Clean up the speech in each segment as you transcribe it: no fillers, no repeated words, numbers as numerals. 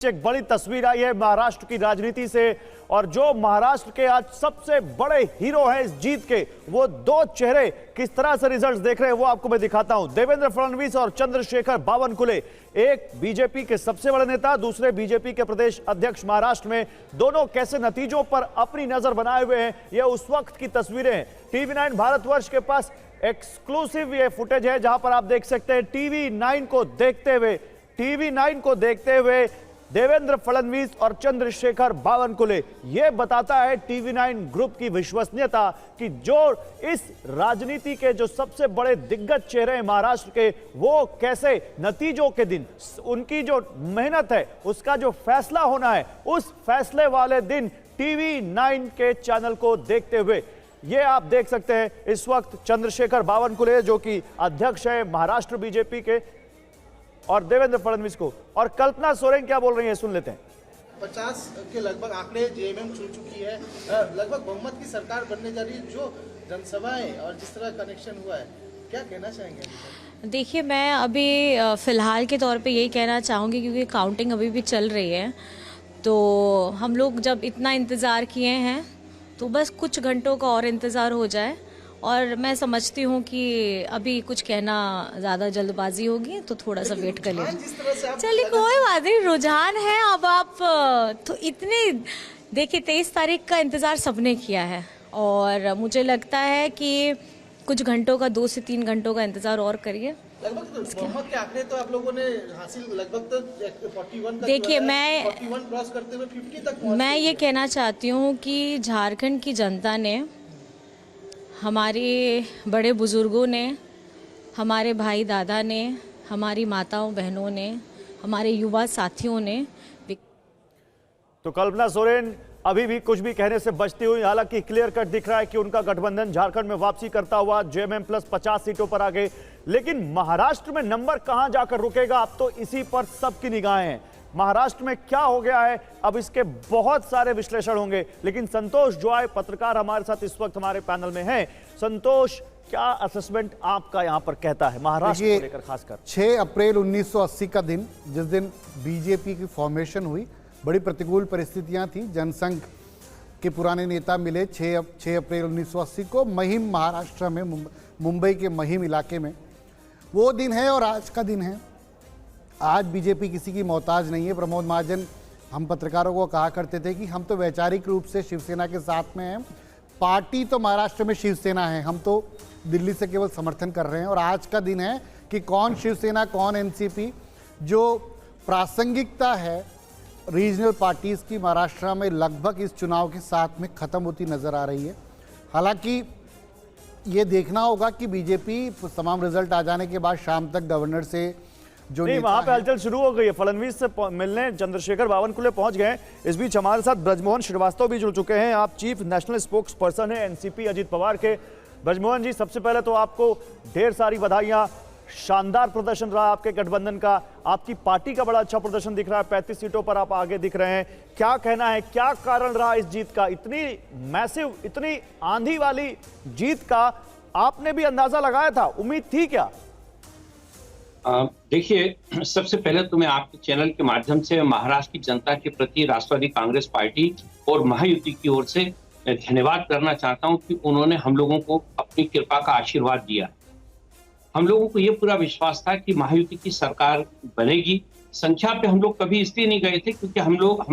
एक बड़ी तस्वीर आई है महाराष्ट्र की राजनीति से और जो महाराष्ट्र के आज सबसे बड़े हीरो हैं इस जीत के, वो दो चेहरे किस तरह से रिजल्ट्स देख रहे हैं वो आपको मैं दिखाता हूं। देवेंद्र फडणवीस और चंद्रशेखर बावनकुले, एक बीजेपी के सबसे बड़े नेता, दूसरे बीजेपी के प्रदेश अध्यक्ष महाराष्ट्र में, दोनों कैसे नतीजों पर अपनी नजर बनाए हुए हैं, यह उस वक्त की तस्वीरें हैं। टीवी9 भारतवर्ष के पास एक्सक्लूसिव ये फुटेज है जहां पर आप देख सकते हैं टीवी9 को देखते हुए देवेंद्र फडणवीस और चंद्रशेखर बावनकुले। यह बताता है टीवी9 ग्रुप की विश्वसनीयता कि जो इस राजनीति के जो सबसे बड़े दिग्गज चेहरे हैं महाराष्ट्र के, वो कैसे नतीजों के दिन उनकी जो मेहनत है उसका जो फैसला होना है, उस फैसले वाले दिन टीवी9 के चैनल को देखते हुए ये आप देख सकते हैं इस वक्त चंद्रशेखर बावनकुले जो कि अध्यक्ष है महाराष्ट्र बीजेपी के, और देवेंद्र फडणवीस को, और कल्पना सोरेन क्या बोल रही है सुन लेते हैं। 50 के लगभग आंकड़े जेएमएम छू चुकी है, लगभग बहुमत की सरकार बनने जा रही है। जो जनसभाएं और जिस तरह कनेक्शन हुआ है, क्या कहना चाहेंगे? देखिए, मैं अभी फ़िलहाल के तौर पे यही कहना चाहूँगी क्योंकि काउंटिंग अभी भी चल रही है, तो हम लोग जब इतना इंतज़ार किए हैं तो बस कुछ घंटों का और इंतज़ार हो जाए, और मैं समझती हूँ कि अभी कुछ कहना ज़्यादा जल्दबाजी होगी, तो थोड़ा सा वेट कर लीजिए। चलिए कोई बात नहीं, रुझान है। अब आप तो इतने देखिए 23 तारीख का इंतज़ार सबने किया है, और मुझे लगता है कि कुछ घंटों का, 2 से 3 घंटों का इंतज़ार और करिए। लगभग बहुमत के आंकड़े तो आप लोगों ने हासिल लगभग तो 41 का, देखिए मैं 41 क्रॉस करते हुए 50 तक मैं ये कहना चाहती हूँ कि झारखंड की जनता ने, हमारे बड़े बुजुर्गों ने, हमारे भाई दादा ने, हमारी माताओं बहनों ने, हमारे युवा साथियों ने। तो कल्पना सोरेन अभी भी कुछ भी कहने से बचती हुई, हालांकि क्लियर कट दिख रहा है कि उनका गठबंधन झारखंड में वापसी करता हुआ जेएमएम प्लस 50 सीटों पर आ गए, लेकिन महाराष्ट्र में नंबर कहां जाकर रुकेगा, अब तो इसी पर सबकी निगाहें हैं। महाराष्ट्र में क्या हो गया है, अब इसके बहुत सारे विश्लेषण होंगे, लेकिन संतोष जॉय पत्रकार हमारे साथ इस वक्त हमारे पैनल में हैं। संतोष, क्या असेसमेंट आपका यहां पर कहता है महाराष्ट्र को लेकर खासकर? 6 अप्रैल 1980 का दिन, जिस दिन बीजेपी की फॉर्मेशन हुई, बड़ी प्रतिकूल परिस्थितियां थी। जनसंघ के पुराने नेता मिले 6 अप्रैल 1980 को महिम, महाराष्ट्र में, मुंबई के महिम इलाके में। वो दिन है और आज का दिन है। आज बीजेपी किसी की मोहताज नहीं है। प्रमोद महाजन हम पत्रकारों को कहा करते थे कि हम तो वैचारिक रूप से शिवसेना के साथ में हैं, पार्टी तो महाराष्ट्र में शिवसेना है, हम तो दिल्ली से केवल समर्थन कर रहे हैं। और आज का दिन है कि कौन शिवसेना, कौन एनसीपी। जो प्रासंगिकता है रीजनल पार्टीज़ की महाराष्ट्र में लगभग इस चुनाव के साथ में ख़त्म होती नज़र आ रही है। हालांकि ये देखना होगा कि बीजेपी तमाम रिजल्ट आ जाने के बाद शाम तक गवर्नर से जो नहीं, वहां पे हलचल शुरू हो गई है। फडणवीस से मिलने चंद्रशेखर बावनकुले पहुंच गए। इस बीच हमारे साथ ब्रजमोहन श्रीवास्तव भी जुड़ चुके हैं। आप चीफ नेशनल स्पोक्स पर्सन है एनसीपी अजित पवार के। ब्रजमोहन जी, सबसे पहले तो आपको ढेर सारी बधाइयां, शानदार प्रदर्शन रहा आपके गठबंधन का, आपकी पार्टी का बड़ा अच्छा प्रदर्शन दिख रहा है, 35 सीटों पर आप आगे दिख रहे हैं। क्या कहना है, क्या कारण रहा इस जीत का? इतनी मैसिव, इतनी आंधी वाली जीत का आपने भी अंदाजा लगाया था, उम्मीद थी क्या? देखिए, सबसे पहले तो मैं आपके चैनल के माध्यम से महाराष्ट्र की जनता के प्रति राष्ट्रवादी कांग्रेस पार्टी और महायुति की ओर से धन्यवाद करना चाहता हूं कि उन्होंने हम लोगों को अपनी कृपा का आशीर्वाद दिया। हम लोगों को ये पूरा विश्वास था कि महायुति की सरकार बनेगी। संख्या पे हम लोग कभी इसलिए नहीं गए थे क्योंकि हम लोग,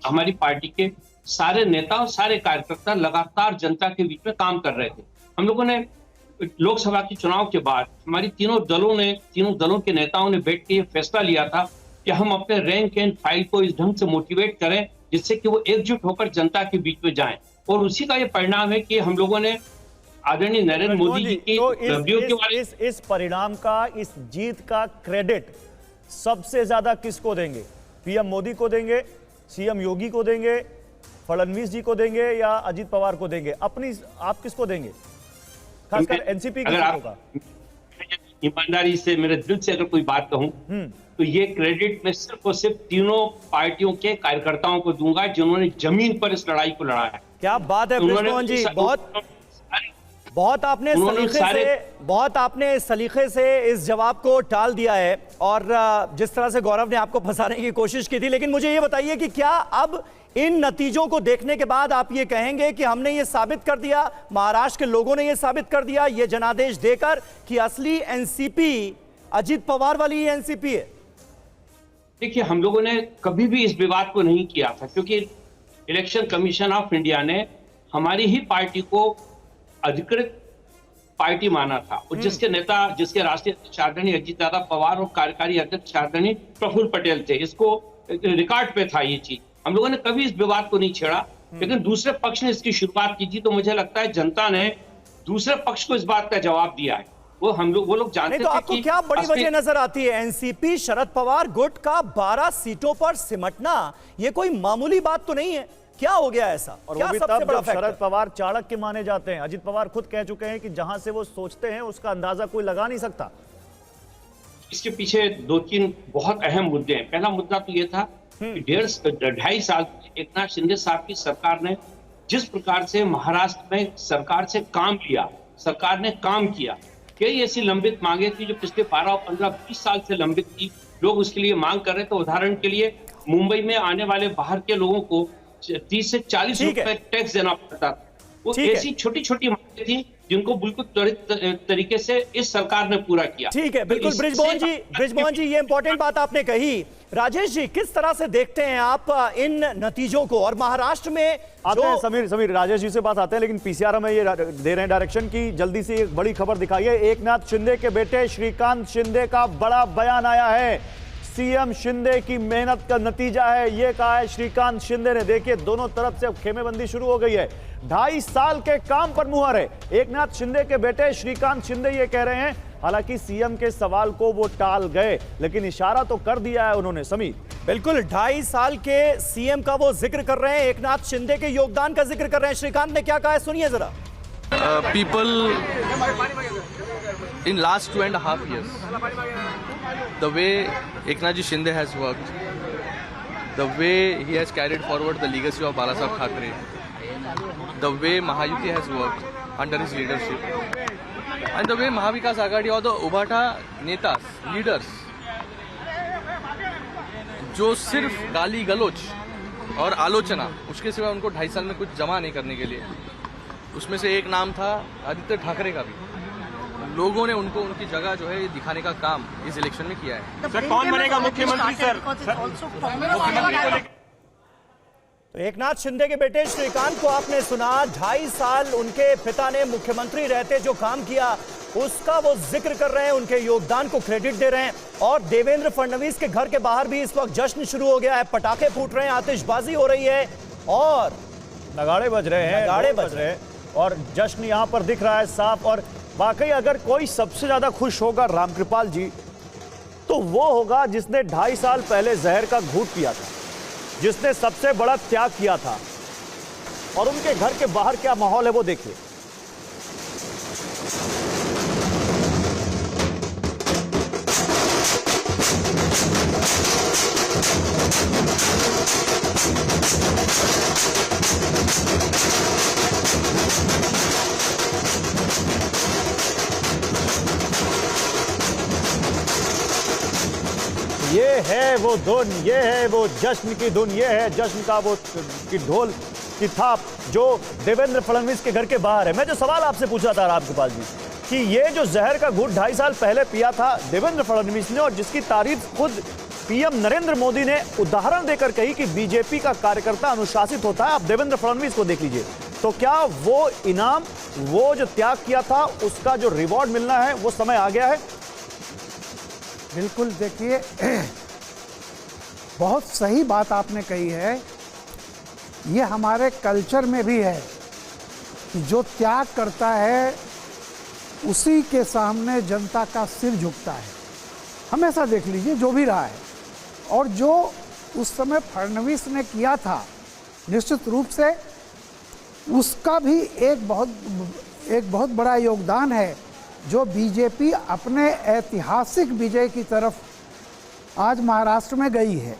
हमारी पार्टी के सारे नेता और सारे कार्यकर्ता लगातार जनता के बीच में काम कर रहे थे। हम लोगों ने लोकसभा के चुनाव के बाद हमारी तीनों दलों के नेताओं ने बैठ के ये फैसला लिया था कि हम अपने रैंक एंड फाइल को इस ढंग से मोटिवेट करें जिससे कि वो एकजुट होकर जनता के बीच में जाएं, और उसी का ये परिणाम है कि हम लोगों ने आदरणीय नरेंद्र मोदी जी की उपलब्धियों के बारे में इस परिणाम का, इस जीत का क्रेडिट सबसे ज्यादा किसको देंगे? पीएम मोदी को देंगे, सीएम योगी को देंगे, फडणवीस जी को देंगे, या अजित पवार को देंगे? अपनी आप किसको देंगे, खासकर एनसीपी की? होगा ईमानदारी से, मेरे दिल से अगर कोई बात कहूं तो ये क्रेडिट मैं सिर्फ और सिर्फ तीनों पार्टियों के कार्यकर्ताओं को दूंगा जिन्होंने जमीन पर इस लड़ाई को लड़ा है। क्या बात है ब्रजमोहन जी, बहुत बहुत आपने सलीके से इस जवाब को टाल दिया है और जिस तरह से गौरव ने आपको फंसाने की कोशिश की थी, लेकिन मुझे ये बताइए कि क्या अब इन नतीजों को देखने के बाद आप ये कहेंगे कि हमने ये साबित कर दिया, महाराष्ट्र के लोगों ने ये साबित कर दिया ये जनादेश देकर कि असली एनसीपी अजित पवार वाली ही एनसीपी है? देखिए, हम लोगों ने कभी भी इस विवाद को नहीं किया था, क्योंकि इलेक्शन कमीशन ऑफ इंडिया ने हमारी ही पार्टी को अधिकृत पार्टी माना था और जिसके नेता, जिसके राष्ट्रीय अध्यक्ष आदरणीय अजित दादा पवार और कार्यकारी अध्यक्ष आदरणीय प्रफुल्ल पटेल थे। इसको रिकॉर्ड पे था ये चीज। हम लोगों ने कभी इस विवाद को नहीं छेड़ा, लेकिन दूसरे पक्ष ने इसकी शुरुआत की थी, तो मुझे लगता है जनता ने दूसरे पक्ष को इस बात का जवाब दिया है। वो लोग जानते थे। तो आपको क्या बड़ी वजह नजर आती है? एनसीपी शरद पवार गुट का 12 सीटों पर सिमटना ये कोई मामूली बात तो नहीं है। क्या हो गया ऐसा? और वो भी तब जब शरद पवार चाणक्य माने जाते हैं। अजित पवार खुद कह चुके हैं कि जहां से वो सोचते हैं उसका अंदाजा कोई लगा नहीं सकता। इसके पीछे 2-3 बहुत अहम मुद्दे हैं। पहला मुद्दा तो ये था कि 2.5 साल एकनाथ शिंदे साहब की सरकार ने जिस प्रकार से महाराष्ट्र में सरकार से काम लिया, सरकार ने काम किया। कई ऐसी लंबित मांगे थी जो पिछले 12, 15, 20 साल से लंबित थी। लोग उसके लिए मांग कर रहे थे। उदाहरण के लिए मुंबई में आने वाले बाहर के लोगों को 30 से 40 रुपए टैक्स देना पड़ता था। वो ऐसी छोटी छोटी मांगे थी जिनको बिल्कुल त्वरित तरीके से इस सरकार ने पूरा किया। ठीक है, बिल्कुल। ब्रिजमोहन जी, ये इंपॉर्टेंट बात आपने कही। राजेश जी, किस तरह से देखते हैं आप इन नतीजों को? और महाराष्ट्र में आते हैं समीर राजेश जी से बात आते हैं, लेकिन पीसीआर में ये दे रहे हैं डायरेक्शन की जल्दी से एक बड़ी खबर दिखाइए। एकनाथ शिंदे के बेटे श्रीकांत शिंदे का बड़ा बयान आया है। सीएम शिंदे की मेहनत का नतीजा है, ये कहा है श्रीकांत शिंदे ने। देखिए, दोनों तरफ से अब खेमेबंदी शुरू हो गई है। 2.5 साल के काम पर मुहर है। एकनाथ शिंदे के बेटे श्रीकांत शिंदे ये कह रहे हैं। हालांकि सीएम के सवाल को वो टाल गए, लेकिन इशारा तो कर दिया है उन्होंने। समीर, बिल्कुल 2.5 साल के सीएम का वो जिक्र कर रहे हैं, एकनाथ शिंदे के योगदान का जिक्र कर रहे हैं। श्रीकांत ने क्या कहा है, सुनिए जरा। People in last 2.5 years, the way Eknath Ji Shinde has worked, the way he has carried forward the legacy of Balasaheb Thackeray, the way Mahayuti has worked under his leadership, and the way Mahavikas Aghadi or the Ubhata netas, leaders, जो सिर्फ गाली गलोच और आलोचना, उसके सिवा उनको 2.5 साल में कुछ जमा नहीं करने के लिए, उसमें से एक नाम था आदित्य ठाकरे का भी। लोगों ने उनको उनकी जगह जो है ये दिखाने का काम इस इलेक्शन में किया है। सर, कौन बनेगा मुख्यमंत्री? सर, तो एकनाथ शिंदे के बेटे श्रीकांत को आपने सुना। 2.5 साल उनके पिता ने मुख्यमंत्री रहते जो काम किया उसका वो जिक्र कर रहे हैं, उनके योगदान को क्रेडिट दे रहे हैं। और देवेंद्र फडणवीस के घर के बाहर भी इस वक्त जश्न शुरू हो गया है, पटाखे फूट रहे हैं, आतिशबाजी हो रही है और नगाड़े बज रहे हैं और जश्न यहां पर दिख रहा है साफ। और वाकई अगर कोई सबसे ज्यादा खुश होगा रामकृपाल जी, तो वो होगा जिसने 2.5 साल पहले जहर का घूंट पिया था, जिसने सबसे बड़ा त्याग किया था। और उनके घर के बाहर क्या माहौल है वो देखिए। ये है वो धुन, ये है वो जश्न की धुन, ये है जश्न का वो की ढोल की थाप जो देवेंद्र फडणवीस के घर के बाहर है। मैं जो सवाल आपसे पूछा था रामकृपाल जी कि ये जो जहर का घूंट 2.5 साल पहले पिया था देवेंद्र फडणवीस ने, और जिसकी तारीफ खुद पीएम नरेंद्र मोदी ने उदाहरण देकर कही कि बीजेपी का कार्यकर्ता अनुशासित होता है, आप देवेंद्र फडणवीस को देख लीजिए, तो क्या वो इनाम, वो जो त्याग किया था उसका जो रिवॉर्ड मिलना है वो समय आ गया है? बिल्कुल, देखिए बहुत सही बात आपने कही है। ये हमारे कल्चर में भी है कि जो त्याग करता है उसी के सामने जनता का सिर झुकता है। हमेशा देख लीजिए जो भी रहा है। और जो उस समय फडणवीस ने किया था, निश्चित रूप से उसका भी एक बहुत बड़ा योगदान है, जो बीजेपी अपने ऐतिहासिक विजय की तरफ आज महाराष्ट्र में गई है।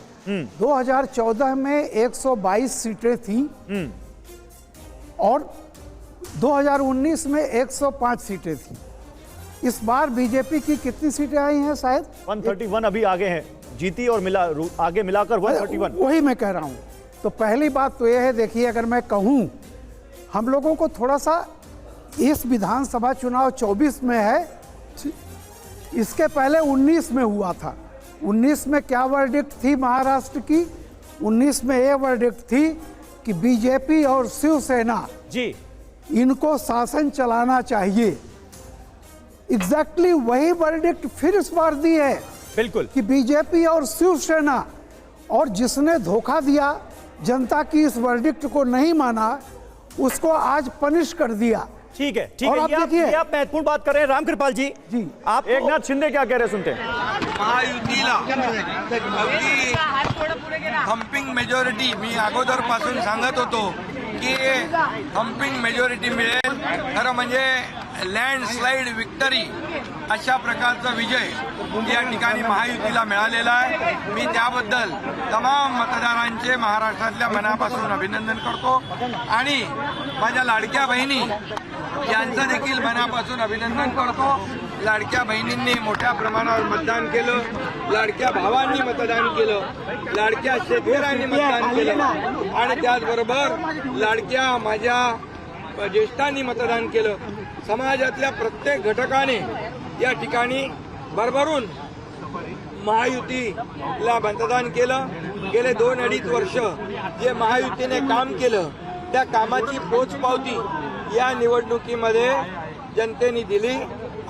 2014 में 122 सीटें थीं और 2019 में 105 सीटें थी। इस बार बीजेपी की कितनी सीटें आई हैं? शायद 131 अभी आगे हैं, जीती और आगे मिलाकर 131। वही मैं कह रहा हूं। तो पहली बात तो यह है, देखिए अगर मैं कहूं, हम लोगों को थोड़ा सा इस विधानसभा चुनाव 24 में है, इसके पहले 19 में हुआ था। 19 में क्या वर्डिक्ट थी महाराष्ट्र की? 19 में यह वर्डिक्ट थी कि बीजेपी और शिवसेना जी इनको शासन चलाना चाहिए। एग्जैक्टली वही वर्डिक्ट फिर इस बार दी है बिल्कुल कि बीजेपी और शिवसेना, और जिसने धोखा दिया, जनता की इस वर्डिक्ट को नहीं माना, उसको आज पनिश कर दिया। ठीक है, ठीक और है। आप ये देखिए, आप महत्वपूर्ण बात कर रहे हैं रामकृपाल जी। जी आप एकनाथ शिंदे क्या कह रहे हैं, सुनते हैं। महायुतीला अगदी हम्पिंग मेजॉरिटी, मी अगोदरपासून सांगत होतो की हम्पिंग मेजॉरिटी मिळेल, खरं म्हणजे लँडस्लाइड विक्टरी अशा प्रकारचा विजय या ठिकाणी महायुतीला मिळालेला आहे। मी त्याबद्दल तमाम मतदारांचे महाराष्ट्रातल्या मनापासून अभिनंदन करतो आणि माझ्या लाडक्या बहिणी यांचं देखील मनापासून अभिनंदन करतो। लाडक्या बहिणींनी मोठ्या प्रमाणावर मतदान केलं, लाडक्या भावांनी मतदान केलं, लाडक्या शेतकऱ्यांनी मतदान केलं आणि त्याचबरोबर लाडक्या माझ्या ज्येष्ठांनी मतदान केलं। समाजातल्या प्रत्येक घटकाने या ठिकाणी भरभरून महायुतीला मतदान केलं। गेले 2-2.5 वर्ष जे महायुतीने काम केलं, त्या कामाची पोचपावती या निवडणुकीमध्ये जनतेने दिली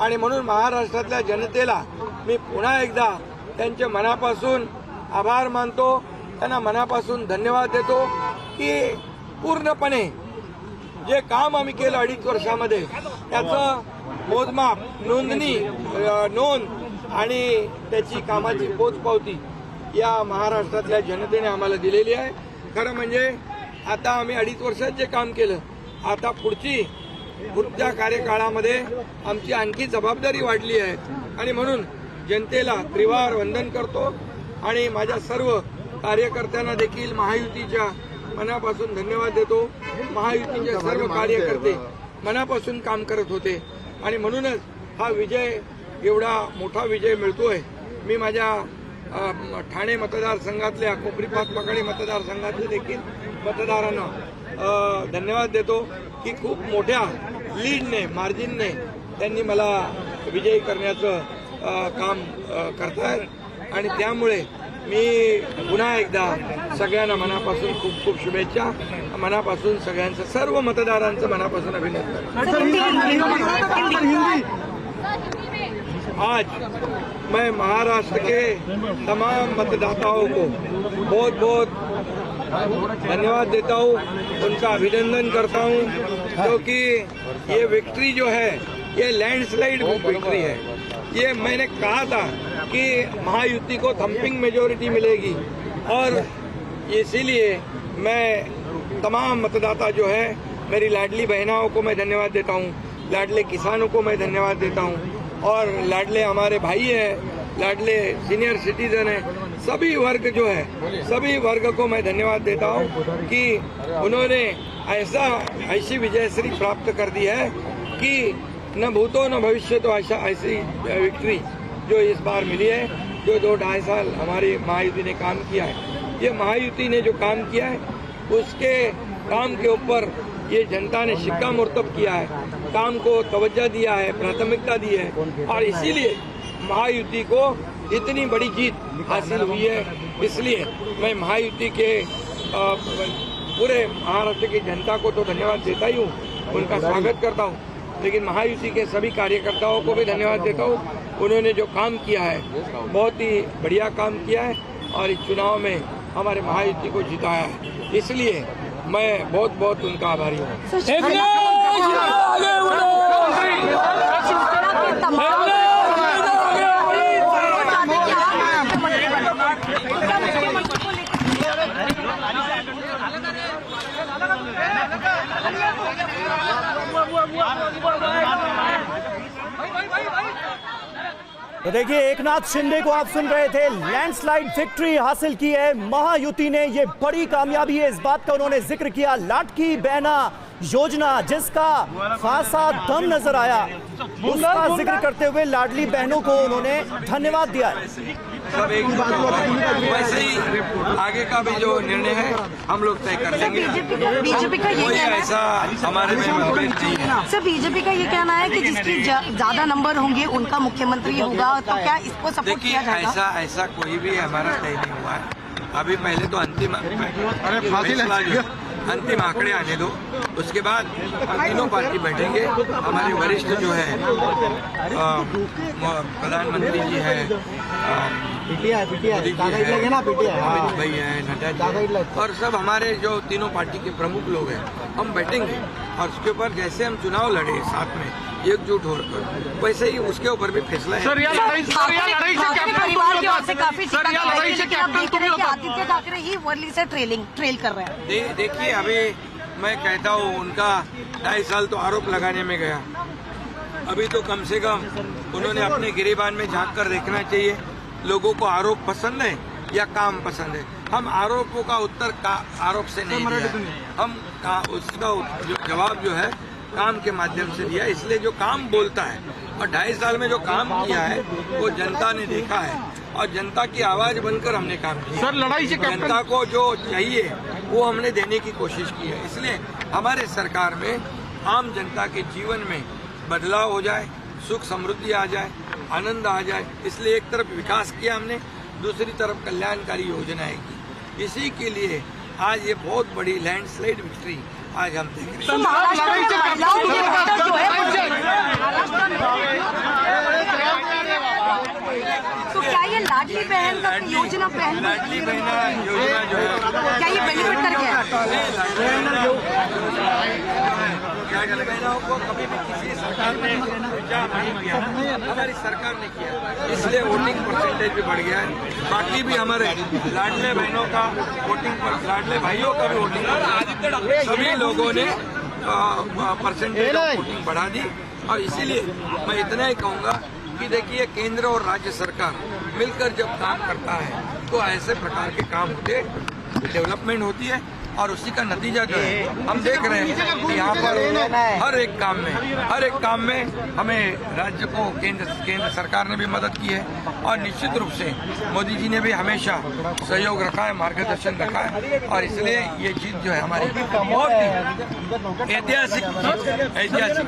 आणि म्हणून महाराष्ट्रातल्या जनतेला मी पुन्हा एकदा त्यांच्या मनापासून आभार मानतो, त्यांना मनापासून धन्यवाद देतो की पूर्णपणे जे काम आम्ही केलं 2.5 वर्षामध्ये त्याचं मोजमाप, नोंद आणि त्याची कामाची पोचपावती या महाराष्ट्रातल्या जनतेने आम्हाला दिलेली आहे। खरं म्हणजे आता आम्ही 2.5 वर्षात जे काम केलं, आता पुढच्या कार्यकाळामध्ये आमची आणखी जबाबदारी वाढली आहे आणि म्हणून जनतेला त्रिवार वंदन करतो आणि माझ्या सर्व कार्यकर्त्यांना देखील महायुतीच्या मनापासून धन्यवाद देतो। महायुतीचे सर्व कार्यकर्ते मनापासून काम करत होते आणि म्हणूनच हा विजय, एवढा मोठा विजय मिळतोय। मी माझ्या ठाणे मतदारसंघातल्या कोपरी पाचपकाडी मतदारसंघातल्या देखील मतदारांना धन्यवाद देतो की खूप मोठ्या लीडने, मार्जिनने त्यांनी मला विजयी करण्याचं काम करतायत आणि त्यामुळे मी पुन्हा एकदा सगळ्यांना मनापासून खूप खूप शुभेच्छा, मनापासून सगळ्यांचं, सर्व मतदारांचं मनापासून अभिनंदन। आज मैं महाराष्ट्र के तमाम मतदाताओं को बहुत बहुत धन्यवाद देता हूँ, उनका अभिनंदन करता हूँ, क्योंकि ये विक्ट्री जो है ये लैंडस्लाइड विक्ट्री है। ये मैंने कहा था कि महायुति को थम्पिंग मेजॉरिटी मिलेगी और इसीलिए मैं तमाम मतदाता जो है, मेरी लाडली बहनाओं को मैं धन्यवाद देता हूँ, लाडले किसानों को मैं धन्यवाद देता हूँ और लाडले हमारे भाई हैं, लाडले सीनियर सिटीजन हैं, सभी वर्ग जो है, सभी वर्ग को मैं धन्यवाद देता हूँ कि उन्होंने ऐसी विजयश्री प्राप्त कर दी है कि न भूतो न भविष्य तो ऐसी विक्ट्री जो इस बार मिली है, जो 2-2.5 साल हमारी महायुति ने काम किया है। ये महायुति ने जो काम किया है उसके काम के ऊपर ये जनता ने शिक्कामोर्तब किया है, काम को तवज्जो दिया है, प्राथमिकता दी है और इसीलिए महायुति को इतनी बड़ी जीत हासिल हुई है। इसलिए मैं महायुति के पूरे महाराष्ट्र की जनता को तो धन्यवाद देता ही हूँ, उनका स्वागत करता हूँ, लेकिन महायुति के सभी कार्यकर्ताओं को भी धन्यवाद देता हूँ। उन्होंने जो काम किया है बहुत ही बढ़िया काम किया है और इस चुनाव में हमारे महायुति को जिताया है, इसलिए मैं बहुत बहुत उनका आभारी हूँ। तो देखिए, एकनाथ शिंदे को आप सुन रहे थे, लैंडस्लाइड विक्ट्री हासिल की है महायुति ने, ये बड़ी कामयाबी है, इस बात का उन्होंने जिक्र किया। लाडकी बहना योजना जिसका खासा दम नजर आया, उसका जिक्र करते हुए लाडली बहनों को उन्होंने धन्यवाद दिया है। सब एक वैसे ही आगे का भी जो निर्णय है हम लोग तय कर लेंगे। बीजेपी का ये कोई कहना ऐसा हमारे में मतभेद नहीं है। सर, बीजेपी का ये कहना है कि जिसकी ज्यादा नंबर होंगे उनका मुख्यमंत्री होगा, तो क्या इसको सपोर्ट किया जाएगा? ऐसा कोई भी हमारा तय नहीं हुआ है अभी। पहले तो अंतिम आंकड़े आने दो, उसके बाद हम तीनों पार्टी बैठेंगे। हमारे वरिष्ठ जो है प्रधानमंत्री जी है, मोदी जी है, अमित भाई है, नड्डा जी है, और सब हमारे जो तीनों पार्टी के प्रमुख लोग हैं, हम बैठेंगे और उसके ऊपर जैसे हम चुनाव लड़े साथ में एकजुट होकर, वैसे ही उसके ऊपर भी फैसला है। परिवार की ओर से काफी आदित्य ठाकरे ही वर्ली से ट्रेल कर रहे हैं। देखिए, अभी मैं कहता हूँ उनका 2.5 साल तो आरोप लगाने में गया। अभी तो कम से कम उन्होंने अपने गिरेबान में झांक कर देखना चाहिए, लोगों को आरोप पसंद है या काम पसंद है। हम आरोपों का उत्तर आरोप से नहीं दिया, हम उसका जवाब जो है काम के माध्यम से दिया। इसलिए जो काम बोलता है और 2.5 साल में जो काम किया है वो जनता ने देखा है और जनता की आवाज बनकर हमने काम किया। सर, लड़ाई से जनता को जो चाहिए वो हमने देने की कोशिश की है। इसलिए हमारे सरकार में आम जनता के जीवन में बदलाव हो जाए, सुख समृद्धि आ जाए, आनंद आ जाए। इसलिए एक तरफ विकास किया हमने, दूसरी तरफ कल्याणकारी योजनाएं की। इसी के लिए आज ये बहुत बड़ी लैंडस्लाइड विक्ट्री आज हम देख रहे हैं। तो क्या ये लाडली बहन का योजना लाडली बहना योजना जो है क्या ये बेनिफिट कर गया? बहनों को कभी भी किसी सरकार ने विचार नहीं किया, हमारी सरकार ने किया, इसलिए वोटिंग परसेंटेज भी बढ़ गया है। बाकी भी हमारे लाडले बहनों का वोटिंग पर, लाडले भाइयों का भी वोटिंग, सभी लोगों ने परसेंटेज ऑफ वोटिंग बढ़ा दी। और इसीलिए मैं इतना ही कहूँगा कि देखिए, केंद्र और राज्य सरकार मिलकर जब काम करता है तो ऐसे प्रकार के काम होते, डेवलपमेंट होती है और उसी का नतीजा जो है हम देख रहे हैं कि यहाँ पर हर एक काम में हमें राज्य को केंद्र सरकार ने भी मदद की है और निश्चित रूप से मोदी जी ने भी हमेशा सहयोग रखा है, मार्गदर्शन रखा है। और इसलिए ये जीत जो है हमारी बहुत ही ऐतिहासिक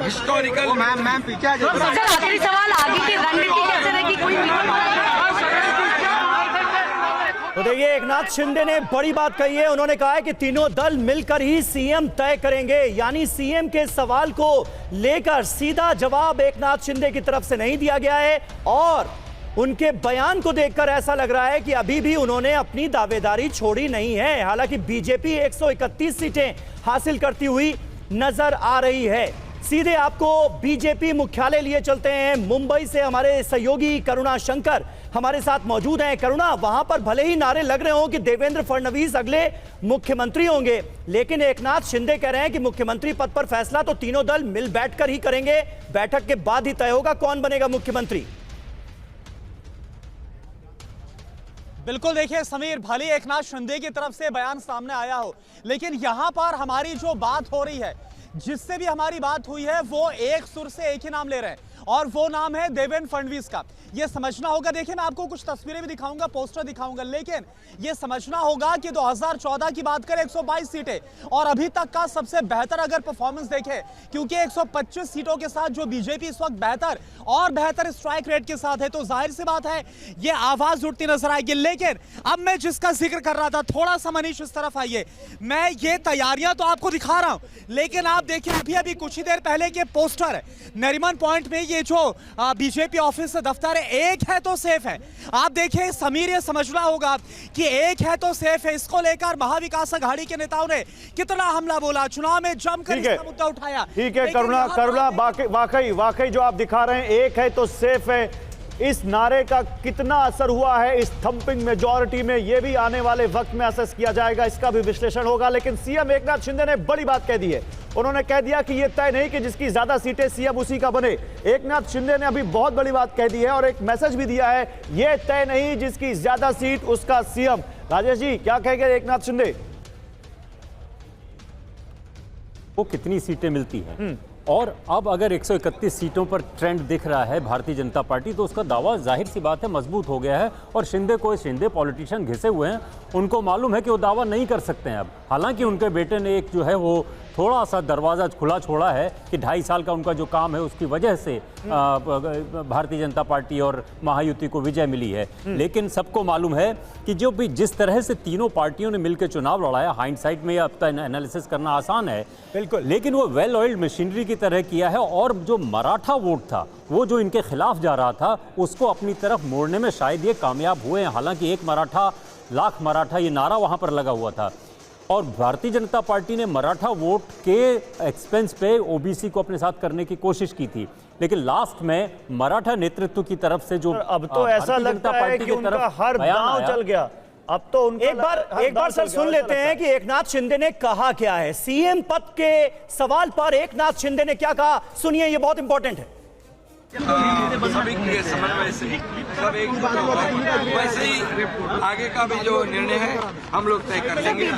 हिस्टोरिकल। मैम पीछे आखिरी सवाल, आगे की रणनीति कैसे रहेगी? कोई तो देखिए, एकनाथ शिंदे ने बड़ी बात कही है। उन्होंने कहा है कि तीनों दल मिलकर ही सीएम तय करेंगे, यानी सीएम के सवाल को लेकर सीधा जवाब एकनाथ शिंदे की तरफ से नहीं दिया गया है। और उनके बयान को देखकर ऐसा लग रहा है कि अभी भी उन्होंने अपनी दावेदारी छोड़ी नहीं है। हालांकि बीजेपी 131 सीटें हासिल करती हुई नजर आ रही है। सीधे आपको बीजेपी मुख्यालय लिए चलते हैं। मुंबई से हमारे सहयोगी करुणा शंकर हमारे साथ मौजूद हैं। करुणा, वहां पर भले ही नारे लग रहे हो कि देवेंद्र फडणवीस अगले मुख्यमंत्री होंगे, लेकिन एकनाथ शिंदे कह रहे हैं कि मुख्यमंत्री पद पर फैसला तो तीनों दल मिल बैठकर ही करेंगे, बैठक के बाद ही तय होगा कौन बनेगा मुख्यमंत्री। बिल्कुल, देखिए समीर, भले एकनाथ शिंदे की तरफ से बयान सामने आया हो, लेकिन यहां पर हमारी जो बात हो रही है, जिससे भी हमारी बात हुई है, वो एक सुर से एक ही नाम ले रहे हैं और वो नाम है देवेंद्र फडणवीस का। ये समझना होगा, देखिए मैं आपको कुछ तस्वीरें भी दिखाऊंगा, पोस्टर दिखाऊंगा, लेकिन ये समझना होगा कि 2014 की बात करें 122 सीटें और अभी तक का सबसे बेहतर अगर परफॉर्मेंस देखें, क्योंकि 125 सीटों के साथ जो बीजेपी इस वक्त बेहतर स्ट्राइक रेट के साथ है, तो जाहिर सी बात है ये आवाज उठती नजर आएगी। लेकिन अब मैं जिसका जिक्र कर रहा था, थोड़ा सा मनीष इस तरफ आइए, मैं ये तैयारियां तो आपको दिखा रहा हूं, लेकिन आप देखिए अभी कुछ ही देर पहले के पोस्टर नरीमन पॉइंट में ये जो बीजेपी ऑफिस दफ्तर है, एक है तो सेफ है। आप देखिए समीर, ये समझना होगा कि एक है तो सेफ है, इसको लेकर महाविकास अघाड़ी के नेताओं ने कितना हमला बोला, चुनाव में जमकर इसका मुद्दा उठाया। ठीक है करुणा, वाकई जो आप दिखा रहे हैं, एक है तो सेफ है, इस नारे का कितना असर हुआ है इस थंपिंग मेजॉरिटी में, यह भी आने वाले वक्त में असेस किया जाएगा, इसका भी विश्लेषण होगा। लेकिन सीएम एकनाथ शिंदे ने बड़ी बात कह दी है। उन्होंने कह दिया कि यह तय नहीं कि जिसकी ज्यादा सीटें सीएम उसी का बने। एकनाथ शिंदे ने अभी बहुत बड़ी बात कह दी है और एक मैसेज भी दिया है, यह तय नहीं जिसकी ज्यादा सीट उसका सीएम। राजेश जी, क्या कहेंगे एकनाथ शिंदे? वो कितनी सीटें मिलती हैं। और अब अगर 131 सीटों पर ट्रेंड दिख रहा है भारतीय जनता पार्टी, तो उसका दावा जाहिर सी बात है मजबूत हो गया है। और शिंदे पॉलिटिशियन घिसे हुए हैं, उनको मालूम है कि वो दावा नहीं कर सकते हैं अब। हालांकि उनके बेटे ने एक जो है वो थोड़ा सा दरवाज़ा खुला छोड़ा है कि 2.5 साल का उनका जो काम है उसकी वजह से भारतीय जनता पार्टी और महायुति को विजय मिली है। लेकिन सबको मालूम है कि जो भी जिस तरह से तीनों पार्टियों ने मिलकर चुनाव लड़ाया, हाइंडसाइट में अब तक एनालिसिस करना आसान है बिल्कुल, लेकिन वो वेल ऑयल्ड मशीनरी की तरह किया है। और जो मराठा वोट था, वो जो इनके खिलाफ जा रहा था, उसको अपनी तरफ मोड़ने में शायद ये कामयाब हुए हैं। हालांकि 1 मराठा लाख मराठा ये नारा वहाँ पर लगा हुआ था, और भारतीय जनता पार्टी ने मराठा वोट के एक्सपेंस पे ओबीसी को अपने साथ करने की कोशिश की थी। लेकिन लास्ट में मराठा नेतृत्व की तरफ से जो अब तो ऐसा लगता है कि उनका हर दांव चल गया। अब तो उनका एक बार सर सुन लेते हैं कि एकनाथ शिंदे ने कहा क्या है। सीएम पद के सवाल पर एकनाथ शिंदे ने क्या कहा, सुनिए, ये बहुत इंपॉर्टेंट है। सभी के समन्वय से सब एक वैसे ही आगे का भी जो निर्णय है हम लोग तय कर लेंगे।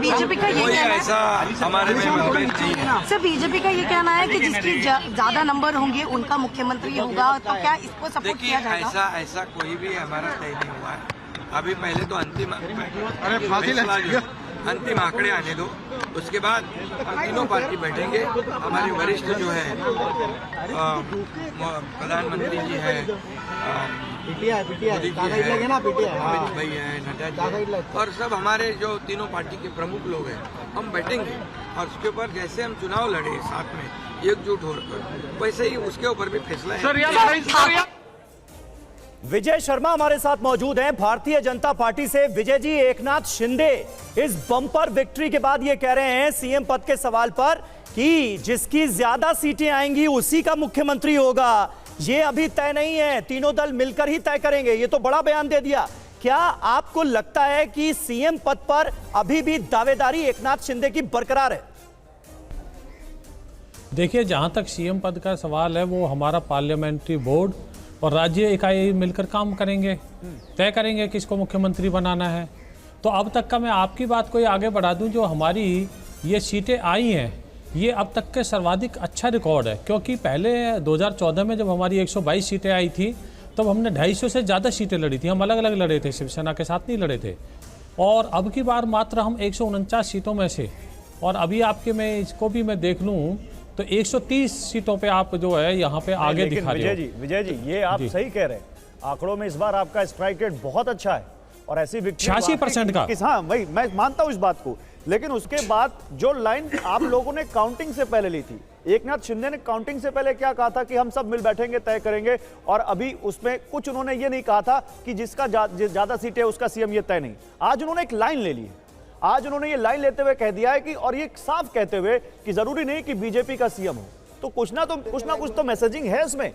बीजेपी का ये कहना ऐसा हमारे में मतभेद नहीं है। सर, बीजेपी का ये कहना है कि जिसकी ज्यादा नंबर होंगे उनका मुख्यमंत्री होगा, तो क्या इसको सपोर्ट किया जाएगा? ऐसा कोई भी हमारा तय नहीं हुआ है अभी। पहले तो अंतिम आंकड़े आने दो, उसके बाद हम तीनों पार्टी बैठेंगे। हमारे वरिष्ठ जो है प्रधानमंत्री जी है, मोदी जी है, अमित भाई है, नड्डा जी है, और सब हमारे जो तीनों पार्टी के प्रमुख लोग हैं, हम बैठेंगे और उसके ऊपर जैसे हम चुनाव लड़े साथ में एकजुट होकर, वैसे ही उसके ऊपर भी फैसला है। विजय शर्मा हमारे साथ मौजूद हैं भारतीय जनता पार्टी से। विजय जी, एकनाथ शिंदे इस बम्पर विक्ट्री के बाद ये कह रहे हैं सीएम पद के सवाल पर कि जिसकी ज्यादा सीटें आएंगी उसी का मुख्यमंत्री होगा। ये अभी तय नहीं है, तीनों दल मिलकर ही तय करेंगे। ये तो बड़ा बयान दे दिया। क्या आपको लगता है कि सीएम पद पर अभी भी दावेदारी एकनाथ शिंदे की बरकरार है? देखिए, जहां तक सीएम पद का सवाल है, वो हमारा पार्लियामेंट्री बोर्ड और राज्य इकाई मिलकर काम करेंगे, तय करेंगे किसको मुख्यमंत्री बनाना है। तो अब तक का मैं आपकी बात को ये आगे बढ़ा दूं, जो हमारी ये सीटें आई हैं, ये अब तक के सर्वाधिक अच्छा रिकॉर्ड है। क्योंकि पहले 2014 में जब हमारी 122 सीटें आई थी, तब हमने 250 से ज़्यादा सीटें लड़ी थी। हम अलग अलग लड़े थे, शिवसेना के साथ नहीं लड़े थे। और अब की बार मात्र हम 149 सीटों में से, और अभी आपके मैं इसको भी मैं देख लूँ तो 130 सीटों पे आप जो है यहाँ पे आगे दिखा रहे हो। विजय जी, ये आप सही कह रहे हैं। आंकड़ों में इस बार आपका स्ट्राइक रेट बहुत अच्छा है, और ऐसी विक्ट्री 86% का। हाँ भाई, मैं मानता हूं इस बात को। लेकिन उसके बाद जो लाइन आप लोगों ने काउंटिंग से पहले ली थी, एकनाथ शिंदे ने काउंटिंग से पहले क्या कहा था कि हम सब मिल बैठेंगे, तय करेंगे। और अभी उसमें कुछ उन्होंने ये नहीं कहा था कि जिसका ज्यादा सीटें उसका सीएम, ये तय नहीं। आज उन्होंने एक लाइन ले ली है। आज उन्होंने ये लाइन लेते हुए कह दिया है कि, और ये साफ कहते हुए कि जरूरी नहीं कि बीजेपी का सीएम हो। तो कुछ ना कुछ तो मैसेजिंग है इसमें।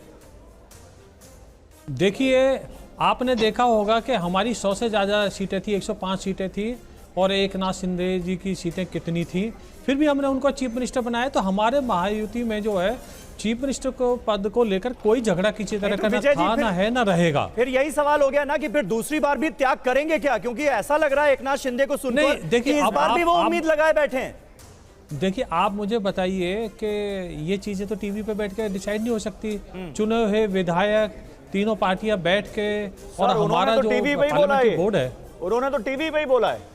देखिए, आपने देखा होगा कि हमारी 100 से ज़्यादा सीटें थी, 105 सीटें थी, और एकनाथ शिंदे जी की सीटें कितनी थी, फिर भी हमने उनको चीफ मिनिस्टर बनाया। तो हमारे महायुति में जो है चीफ मिनिस्टर को पद को लेकर कोई झगड़ा किसी तरह का था ना है ना रहेगा। फिर यही सवाल हो गया ना कि फिर दूसरी बार भी त्याग करेंगे क्या? क्योंकि ऐसा लग रहा है एकनाथ शिंदे को सुनकर देखिए, इस बार भी वो उम्मीद लगाए बैठे हैं। देखिए, आप मुझे बताइए कि ये चीजें तो टीवी पे बैठ के डिसाइड नहीं हो सकती। चुने हुए विधायक तीनों पार्टियां बैठ के, और हमारा जो पार्लियामेंट्री बोर्ड है, उन्होंने तो टीवी पे ही बोला है।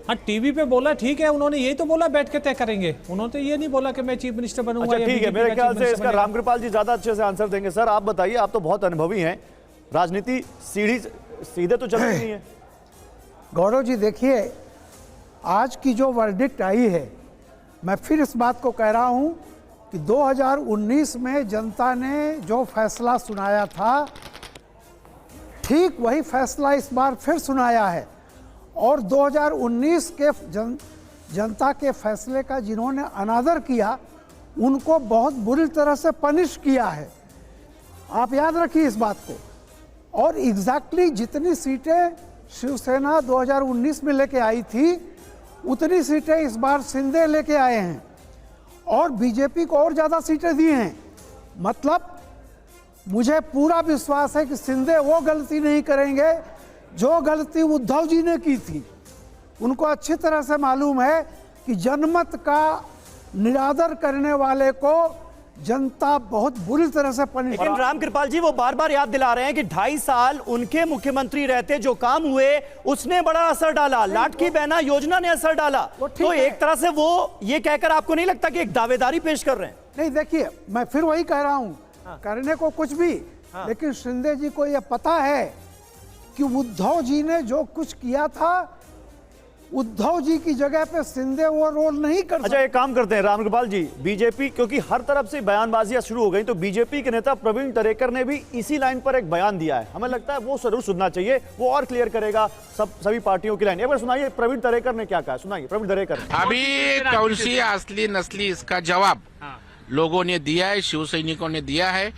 हाँ, टीवी पे बोला, ठीक है, उन्होंने यही तो बोला बैठ के तय करेंगे। उन्होंने तो ये नहीं बोला कि मैं चीफ मिनिस्टर बनूंगा। अच्छा, ठीक है, मेरे ख्याल से इसका रामकृपाल जी ज्यादा अच्छे से आंसर देंगे। सर, आप बताइए, आप तो बहुत अनुभवी हैं, राजनीति सीधे तो चलती नहीं है। गौरव जी, देखिए, आज की जो वर्डिक्ट आई है, मैं फिर इस बात को कह रहा हूं कि 2019 में जनता ने जो फैसला सुनाया था, ठीक वही फैसला इस बार फिर सुनाया है। और 2019 के जनता के फैसले का जिन्होंने अनादर किया, उनको बहुत बुरी तरह से पनिश किया है। आप याद रखिए इस बात को। और एग्जैक्टली जितनी सीटें शिवसेना 2019 में लेके आई थी, उतनी सीटें इस बार शिंदे लेके आए हैं, और बीजेपी को और ज़्यादा सीटें दी हैं। मतलब मुझे पूरा विश्वास है कि शिंदे वो गलती नहीं करेंगे जो गलती उद्धव जी ने की थी। उनको अच्छी तरह से मालूम है कि जनमत का निरादर करने वाले को जनता बहुत बुरी तरह से पनिश। लेकिन राम कृपाल जी, वो बार बार याद दिला रहे हैं कि 2.5 साल उनके मुख्यमंत्री रहते जो काम हुए उसने बड़ा असर डाला, लाटकी बहना योजना ने असर डाला। तो एक तरह से वो ये कहकर आपको नहीं लगता कि एक दावेदारी पेश कर रहे हैं? नहीं, देखिए मैं फिर वही कह रहा हूं, करने को कुछ भी, लेकिन शिंदे जी को यह पता है कि उद्धव जी ने जो कुछ किया था, उद्धव जी की जगह पे शिंदे वो रोल नहीं कर सकते। अच्छा, एक काम करते हैं राम कृपाल जी, बीजेपी, क्योंकि हर तरफ से बयानबाजियां शुरू हो गई, तो बीजेपी के नेता प्रवीण दरेकर ने भी इसी लाइन पर एक बयान दिया है। हमें लगता है वो जरूर सुनना चाहिए, वो और क्लियर करेगा सभी पार्टियों की लाइन। एक बार सुनाइए प्रवीण दरेकर ने क्या कहा, सुनाइए प्रवीण दरेकर। अभी कौन सी असली नस्ली, इसका जवाब लोगों ने दिया है, शिव सैनिकों ने दिया है,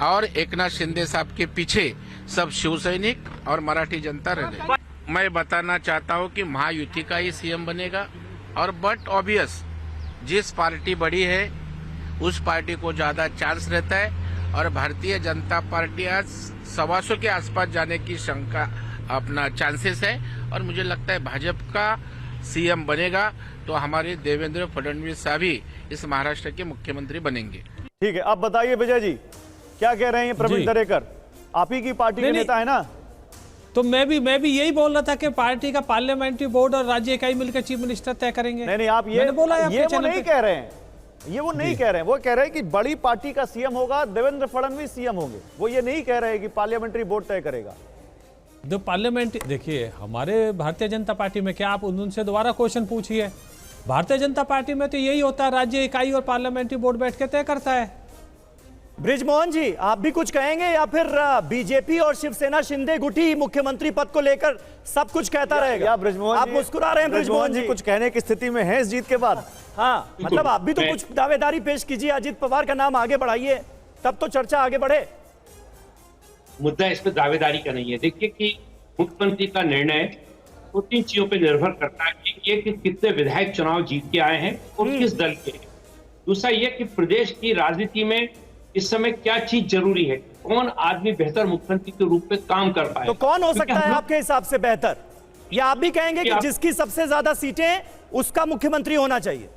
और एकनाथ शिंदे साहब के पीछे सब शिव सैनिक और मराठी जनता रहे। मैं बताना चाहता हूं कि महायुति का ही सीएम बनेगा, और बट ऑब्वियस जिस पार्टी बड़ी है उस पार्टी को ज्यादा चांस रहता है, और भारतीय जनता पार्टी आज 125 के आसपास जाने की शंका अपना चांसेस है, और मुझे लगता है भाजपा का सीएम बनेगा तो हमारे देवेंद्र फडणवीस साहब ही इस महाराष्ट्र के मुख्यमंत्री बनेंगे। ठीक है, अब बताइए विजय जी क्या कह रहे हैं प्रवीण दरेकर, आप ही की पार्टी के नेता है ना? तो मैं भी यही बोल रहा था कि पार्टी का पार्लियामेंट्री बोर्ड और राज्य इकाई मिलकर चीफ मिनिस्टर तय करेंगे। नहीं, आप ये बोला है ये वो नहीं कह रहे हैं, ये वो नहीं कह रहे हैं, वो कह रहे हैं कि बड़ी पार्टी का सीएम होगा, देवेंद्र फडणवीस सीएम होंगे। वो ये नहीं कह रहे हैं कि पार्लियामेंट्री बोर्ड तय करेगा। जो पार्लियामेंट्री, देखिए हमारे भारतीय जनता पार्टी में, क्या आप उनसे दोबारा क्वेश्चन पूछिए, भारतीय जनता पार्टी में तो यही होता है, राज्य इकाई और पार्लियामेंट्री बोर्ड बैठ के तय करता है। ब्रिजमोहन जी, आप भी कुछ कहेंगे या फिर बीजेपी और शिवसेना शिंदे गुटी मुख्यमंत्री पद को लेकर सब कुछ कहता रहेगा? ब्रिजमोहन आप मुस्कुरा रहे हैं ब्रिजमोहन जी, कुछ कहने की स्थिति में है इस जीत के बाद? हाँ, मतलब आप भी तो कुछ दावेदारी पेश कीजिए, अजित पवार का नाम आगे बढ़ाइए, तब तो चर्चा आगे बढ़े। मुद्दा इसमें दावेदारी का नहीं है। देखिए कि मुख्यमंत्री का निर्णय 2-3 चीजों पर निर्भर करता है कि कितने विधायक चुनाव जीत के आए हैं और किस दल के। दूसरा ये कि प्रदेश की राजनीति में इस समय क्या चीज जरूरी है, कौन आदमी बेहतर मुख्यमंत्री के रूप में काम कर पाए। तो कौन हो सकता है आपके हिसाब से बेहतर, या आप भी कहेंगे कि जिसकी सबसे ज्यादा सीटें उसका मुख्यमंत्री होना चाहिए?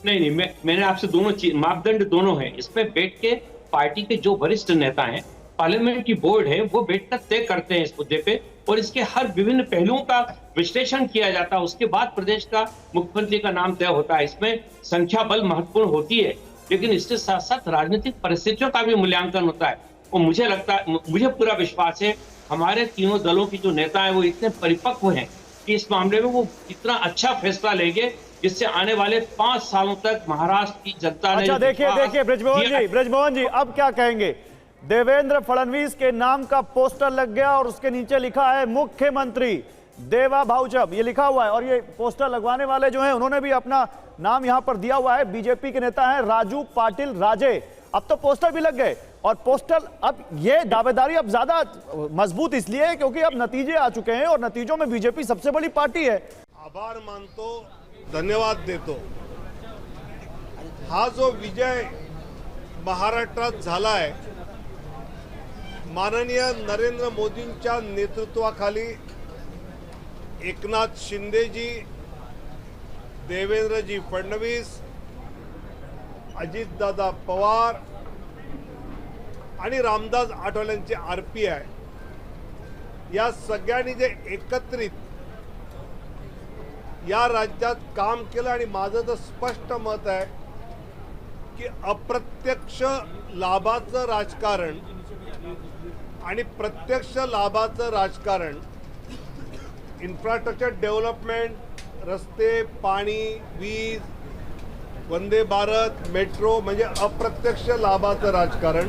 नहीं, मैंने आपसे दोनों चीज, मापदंड दोनों हैं। इसमें बैठ के पार्टी के जो वरिष्ठ नेता हैं, पार्लियामेंट की बोर्ड है, वो बैठकर तय करते हैं इस मुद्दे पे, और इसके हर विभिन्न पहलुओं का विश्लेषण किया जाता है। उसके बाद प्रदेश का मुख्यमंत्री का नाम तय होता है। इसमें संख्या बल महत्वपूर्ण होती है, लेकिन इसके साथ साथ राजनीतिक परिस्थितियों का भी मूल्यांकन होता है। और मुझे लगता है, मुझे पूरा विश्वास है हमारे तीनों दलों की जो नेता है वो इतने परिपक्व हैं कि इस मामले में वो इतना अच्छा फैसला लेंगे जिससे आने वाले 5 सालों तक महाराष्ट्र की जनता ने। अच्छा, देखिए ब्रिजमोहन जी अब क्या कहेंगे? देवेंद्र फडणवीस के नाम का पोस्टर लग गया और उसके नीचे लिखा है मुख्यमंत्री देवा भाऊचब, ये लिखा हुआ है, और ये पोस्टर लगवाने वाले जो हैं उन्होंने भी अपना नाम यहां पर दिया हुआ है। बीजेपी के नेता हैं राजू पाटिल राजे। अब तो पोस्टर भी लग गए, और पोस्टर, अब ये दावेदारी अब ज्यादा मजबूत इसलिए है क्योंकि अब नतीजे आ चुके हैं और नतीजों में बीजेपी सबसे बड़ी पार्टी है। आभार मानतो, धन्यवाद देतो। हा जो विजय महाराष्ट्रात झाला आहे, माननीय नरेंद्र मोदींच्या नेतृत्वाखाली एकनाथ शिंदेजी, देवेंद्रजी फडणवीस, अजितदादा पवार आणि रामदास आठवलेंचे RPI या सगळ्यांनी जे एकत्रित या राज्यात काम केलं, आणि माझं तर स्पष्ट मत आहे की अप्रत्यक्ष लाभाचं राजकारण आणि प्रत्यक्ष लाभाचं राजकारण, इन्फ्रास्ट्रक्चर डेव्हलपमेंट, रस्ते, पाणी, वीज, वंदे भारत, मेट्रो, म्हणजे अप्रत्यक्ष लाभाचं राजकारण,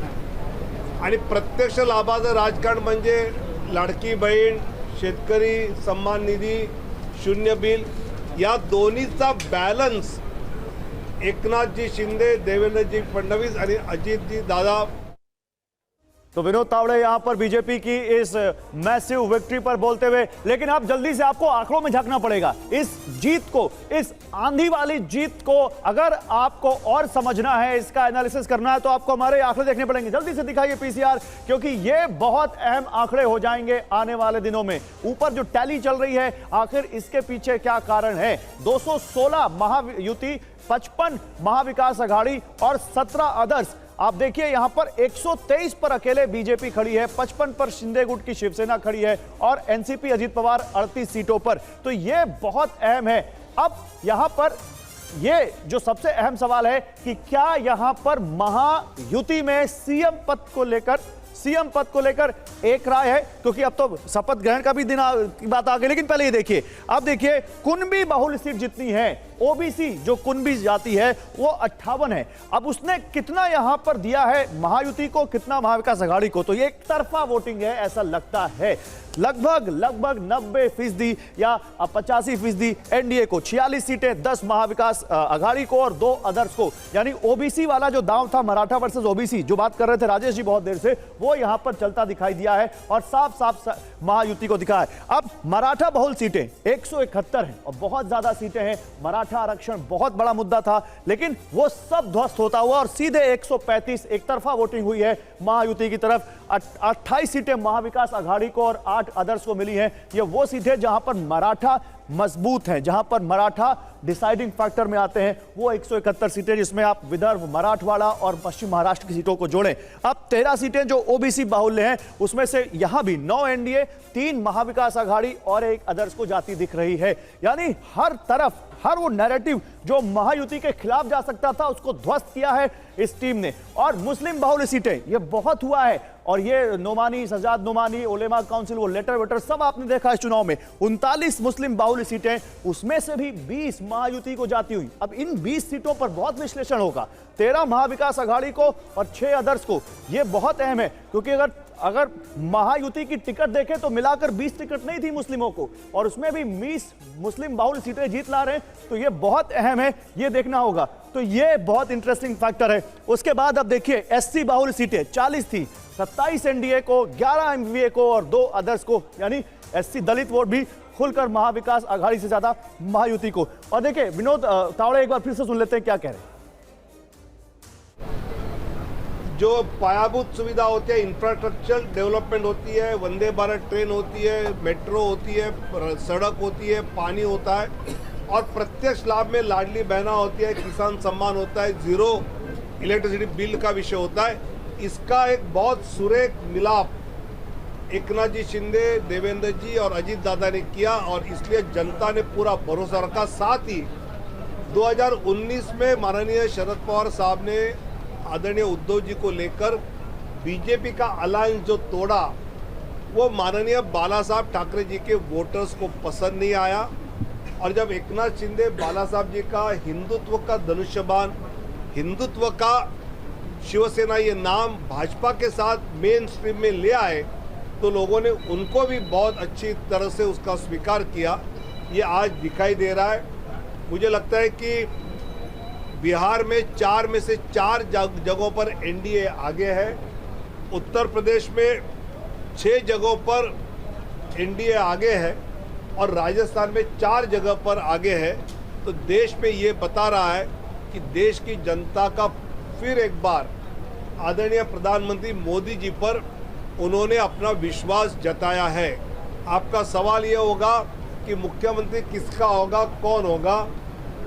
आणि प्रत्यक्ष लाभाचं राजकारण म्हणजे लाडकी बहीण, शेतकरी सन्मान निधी, शून्य बिल, या दोन्हीचा बॅलन्स एकनाथजी शिंदे, देवेंद्रजी फडणवीस आणि अजितजी दादा तो विनोद तावड़े यहां पर बीजेपी की इस मैसिव विक्ट्री पर बोलते हुए, लेकिन अब जल्दी से आपको आंकड़ों में झांकना पड़ेगा। इस जीत को, इस आंधी वाली जीत को अगर आपको और समझना है, इसका एनालिसिस करना है, तो आपको हमारे आंकड़े देखने पड़ेंगे। जल्दी से दिखाइए पीसीआर, क्योंकि ये बहुत अहम आंकड़े हो जाएंगे आने वाले दिनों में। ऊपर जो टैली चल रही है, आखिर इसके पीछे क्या कारण है? 216 महायुति, 55 महाविकास अघाड़ी और 17 अदर्स। आप देखिए यहां पर 123 पर अकेले बीजेपी खड़ी है, 55 पर शिंदे गुट की शिवसेना खड़ी है और एनसीपी अजीत पवार 38 सीटों पर। तो यह बहुत अहम है। अब यहां पर यह जो सबसे अहम सवाल है कि क्या यहां पर महायुति में सीएम पद को लेकर एक राय है, क्योंकि अब तो शपथ ग्रहण का भी दिन की बात आ गई। लेकिन पहले ये देखिए, अब देखिए कुनबी बहुल सीट जितनी है, ओबीसी जो कुनबी जाति है वो 58 है। अब उसने कितना यहां पर दिया है महायुति को, कितना महाविकास अघाड़ी को? तो ये एक तरफा वोटिंग है ऐसा लगता है। लगभग 90% या 85% एनडीए को, 46 सीटें 10 महाविकास अघाड़ी को और 2 अदर्स को। यानी ओबीसी वाला जो दांव था, मराठा वर्सेस ओबीसी, जो बात कर रहे थे राजेश जी बहुत देर से, वो यहां पर चलता दिखाई दिया है और साफ साफ महायुति को दिखा है। अब मराठा बहुल सीटें 171 हैं और बहुत ज्यादा सीटें हैं। मराठा आरक्षण बहुत बड़ा मुद्दा था, लेकिन वो सब ध्वस्त होता हुआ और सीधे 135 एक तरफा वोटिंग हुई है महायुति की तरफ। 28 सीटें महाविकास अघाड़ी को और 8 अदर्स को मिली हैं। ये वो सीटें जहां पर मराठा मजबूत हैं, जहां पर मराठा डिसाइडिंग फैक्टर में आते हैं। वो 171 सीटें, जिसमें आप विदर्भ, मराठवाड़ा और पश्चिम महाराष्ट्र की सीटों को जोड़ें। अब 13 सीटें जो ओबीसी बाहुल्य हैं, उसमें से यहां भी 9 एनडीए, 3 महाविकास अघाड़ी और 1 अदर्स को जाती दिख रही है। यानी हर तरफ हर वो नैरेटिव जो महायुति के खिलाफ जा सकता था, उसको ध्वस्त किया है इस टीम ने। और मुस्लिम बाहुल्य सीटें, ये बहुत हुआ है और ये नोमानी, सजाद नोमानी, उलेमा काउंसिल, वो लेटर वेटर सब आपने देखा इस चुनाव में। 39 मुस्लिम बाहुल्य सीटें, उसमें से भी 20 महायुति को जाती हुई। अब इन 20 सीटों पर बहुत विश्लेषण होगा। 13 महाविकास अघाड़ी को और 6 अदर्स को। यह बहुत अहम है, क्योंकि अगर महायुति की टिकट देखें तो मिलाकर 20 टिकट नहीं थी मुस्लिमों को, और उसमें भी 20 मुस्लिम बाहुल्य सीटें जीत ला रहे हैं। तो यह बहुत अहम है, यह देखना होगा। तो यह बहुत इंटरेस्टिंग फैक्टर है। उसके बाद अब देखिए एससी बाहुल्य सीटें 40 थी, 27 एनडीए को, 11 एमवीए को और 2 अदर्स को। यानी एससी दलित वोट भी खुलकर महाविकास अघाड़ी से ज्यादा महायुति को। और देखिए विनोद तावड़े एक बार फिर से सुन लेते हैं क्या कह रहे हैं। जो पायाभूत सुविधा होती है, इंफ्रास्ट्रक्चर डेवलपमेंट होती है, वंदे भारत ट्रेन होती है, मेट्रो होती है, सड़क होती है, पानी होता है, और प्रत्यक्ष लाभ में लाडली बहना होती है, किसान सम्मान होता है, जीरो इलेक्ट्रिसिटी बिल का विषय होता है। इसका एक बहुत सुरेख मिलाप एकनाथ जी शिंदे, देवेंद्र जी और अजीत दादा ने किया, और इसलिए जनता ने पूरा भरोसा रखा। साथ ही 2019 में माननीय शरद पवार साहब ने आदरणीय उद्धव जी को लेकर बीजेपी का अलायंस जो तोड़ा, वो माननीय बाला साहब ठाकरे जी के वोटर्स को पसंद नहीं आया। और जब एकनाथ शिंदे बाला साहब जी का हिंदुत्व का धनुष्यबाण, हिंदुत्व का शिवसेना ये नाम भाजपा के साथ मेन स्ट्रीम में ले आए, तो लोगों ने उनको भी बहुत अच्छी तरह से उसका स्वीकार किया। ये आज दिखाई दे रहा है। मुझे लगता है कि बिहार में 4 में से 4 जगहों पर एनडीए आगे है, उत्तर प्रदेश में 6 जगहों पर एनडीए आगे है, और राजस्थान में 4 जगह पर आगे है। तो देश में ये बता रहा है कि देश की जनता का फिर एक बार आदरणीय प्रधानमंत्री मोदी जी पर उन्होंने अपना विश्वास जताया है। आपका सवाल ये होगा कि मुख्यमंत्री किसका होगा, कौन होगा?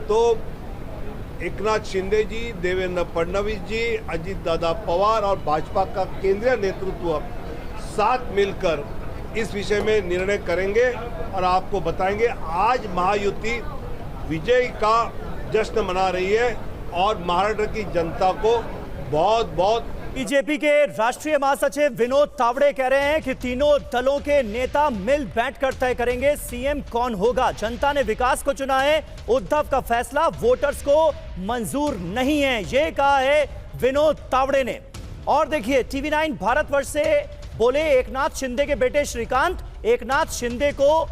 तो एकनाथ शिंदे जी, देवेंद्र फडणवीस जी, अजीत दादा पवार और भाजपा का केंद्रीय नेतृत्व साथ मिलकर इस विषय में निर्णय करेंगे और आपको बताएंगे। आज महायुति विजय का जश्न मना रही है और महाराष्ट्र की जनता को बहुत बहुत। बीजेपी के राष्ट्रीय महासचिव विनोद तावड़े कह रहे हैं कि तीनों दलों के नेता मिल बैठकर तय करेंगे सीएम कौन होगा। जनता ने विकास को चुना है, उद्धव का फैसला वोटर्स को मंजूर नहीं है, ये कहा है विनोद तावड़े ने। और देखिए TV9 भारतवर्ष से बोले एकनाथ शिंदे के बेटे श्रीकांत, एकनाथ शिंदे को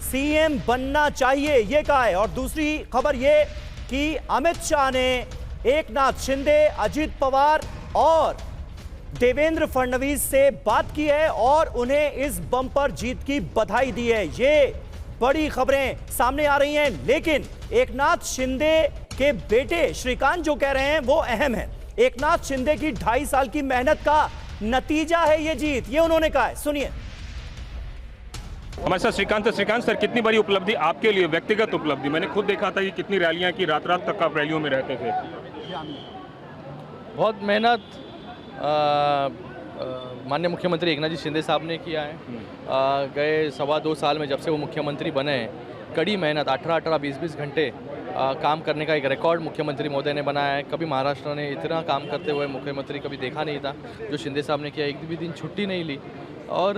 सीएम बनना चाहिए, ये कहा है। और दूसरी खबर ये कि अमित शाह ने एकनाथ शिंदे, अजीत पवार और देवेंद्र फडणवीस से बात की है और उन्हें इस बम्पर जीत की बधाई दी है। ये बड़ी खबरें सामने आ रही हैं, लेकिन एकनाथ शिंदे के बेटे श्रीकांत जो कह रहे हैं वो अहम है। एकनाथ शिंदे की 2.5 साल की मेहनत का नतीजा है ये जीत, ये उन्होंने कहा है, सुनिए। हमारे साथ श्रीकांत सर, कितनी बड़ी उपलब्धि आपके लिए, व्यक्तिगत उपलब्धि? मैंने खुद देखा था कि कितनी रैलियां की, रात रात तक आप रैलियों में रहते थे। बहुत मेहनत माननीय मुख्यमंत्री एकनाथ जी शिंदे साहब ने किया है। गए 2.25 साल में जब से वो मुख्यमंत्री बने हैं, कड़ी मेहनत 18-18, 20-20 घंटे काम करने का एक रिकॉर्ड मुख्यमंत्री महोदय ने बनाया है। कभी महाराष्ट्र ने इतना काम करते हुए मुख्यमंत्री कभी देखा नहीं था जो शिंदे साहब ने किया। एक भी दिन छुट्टी नहीं ली और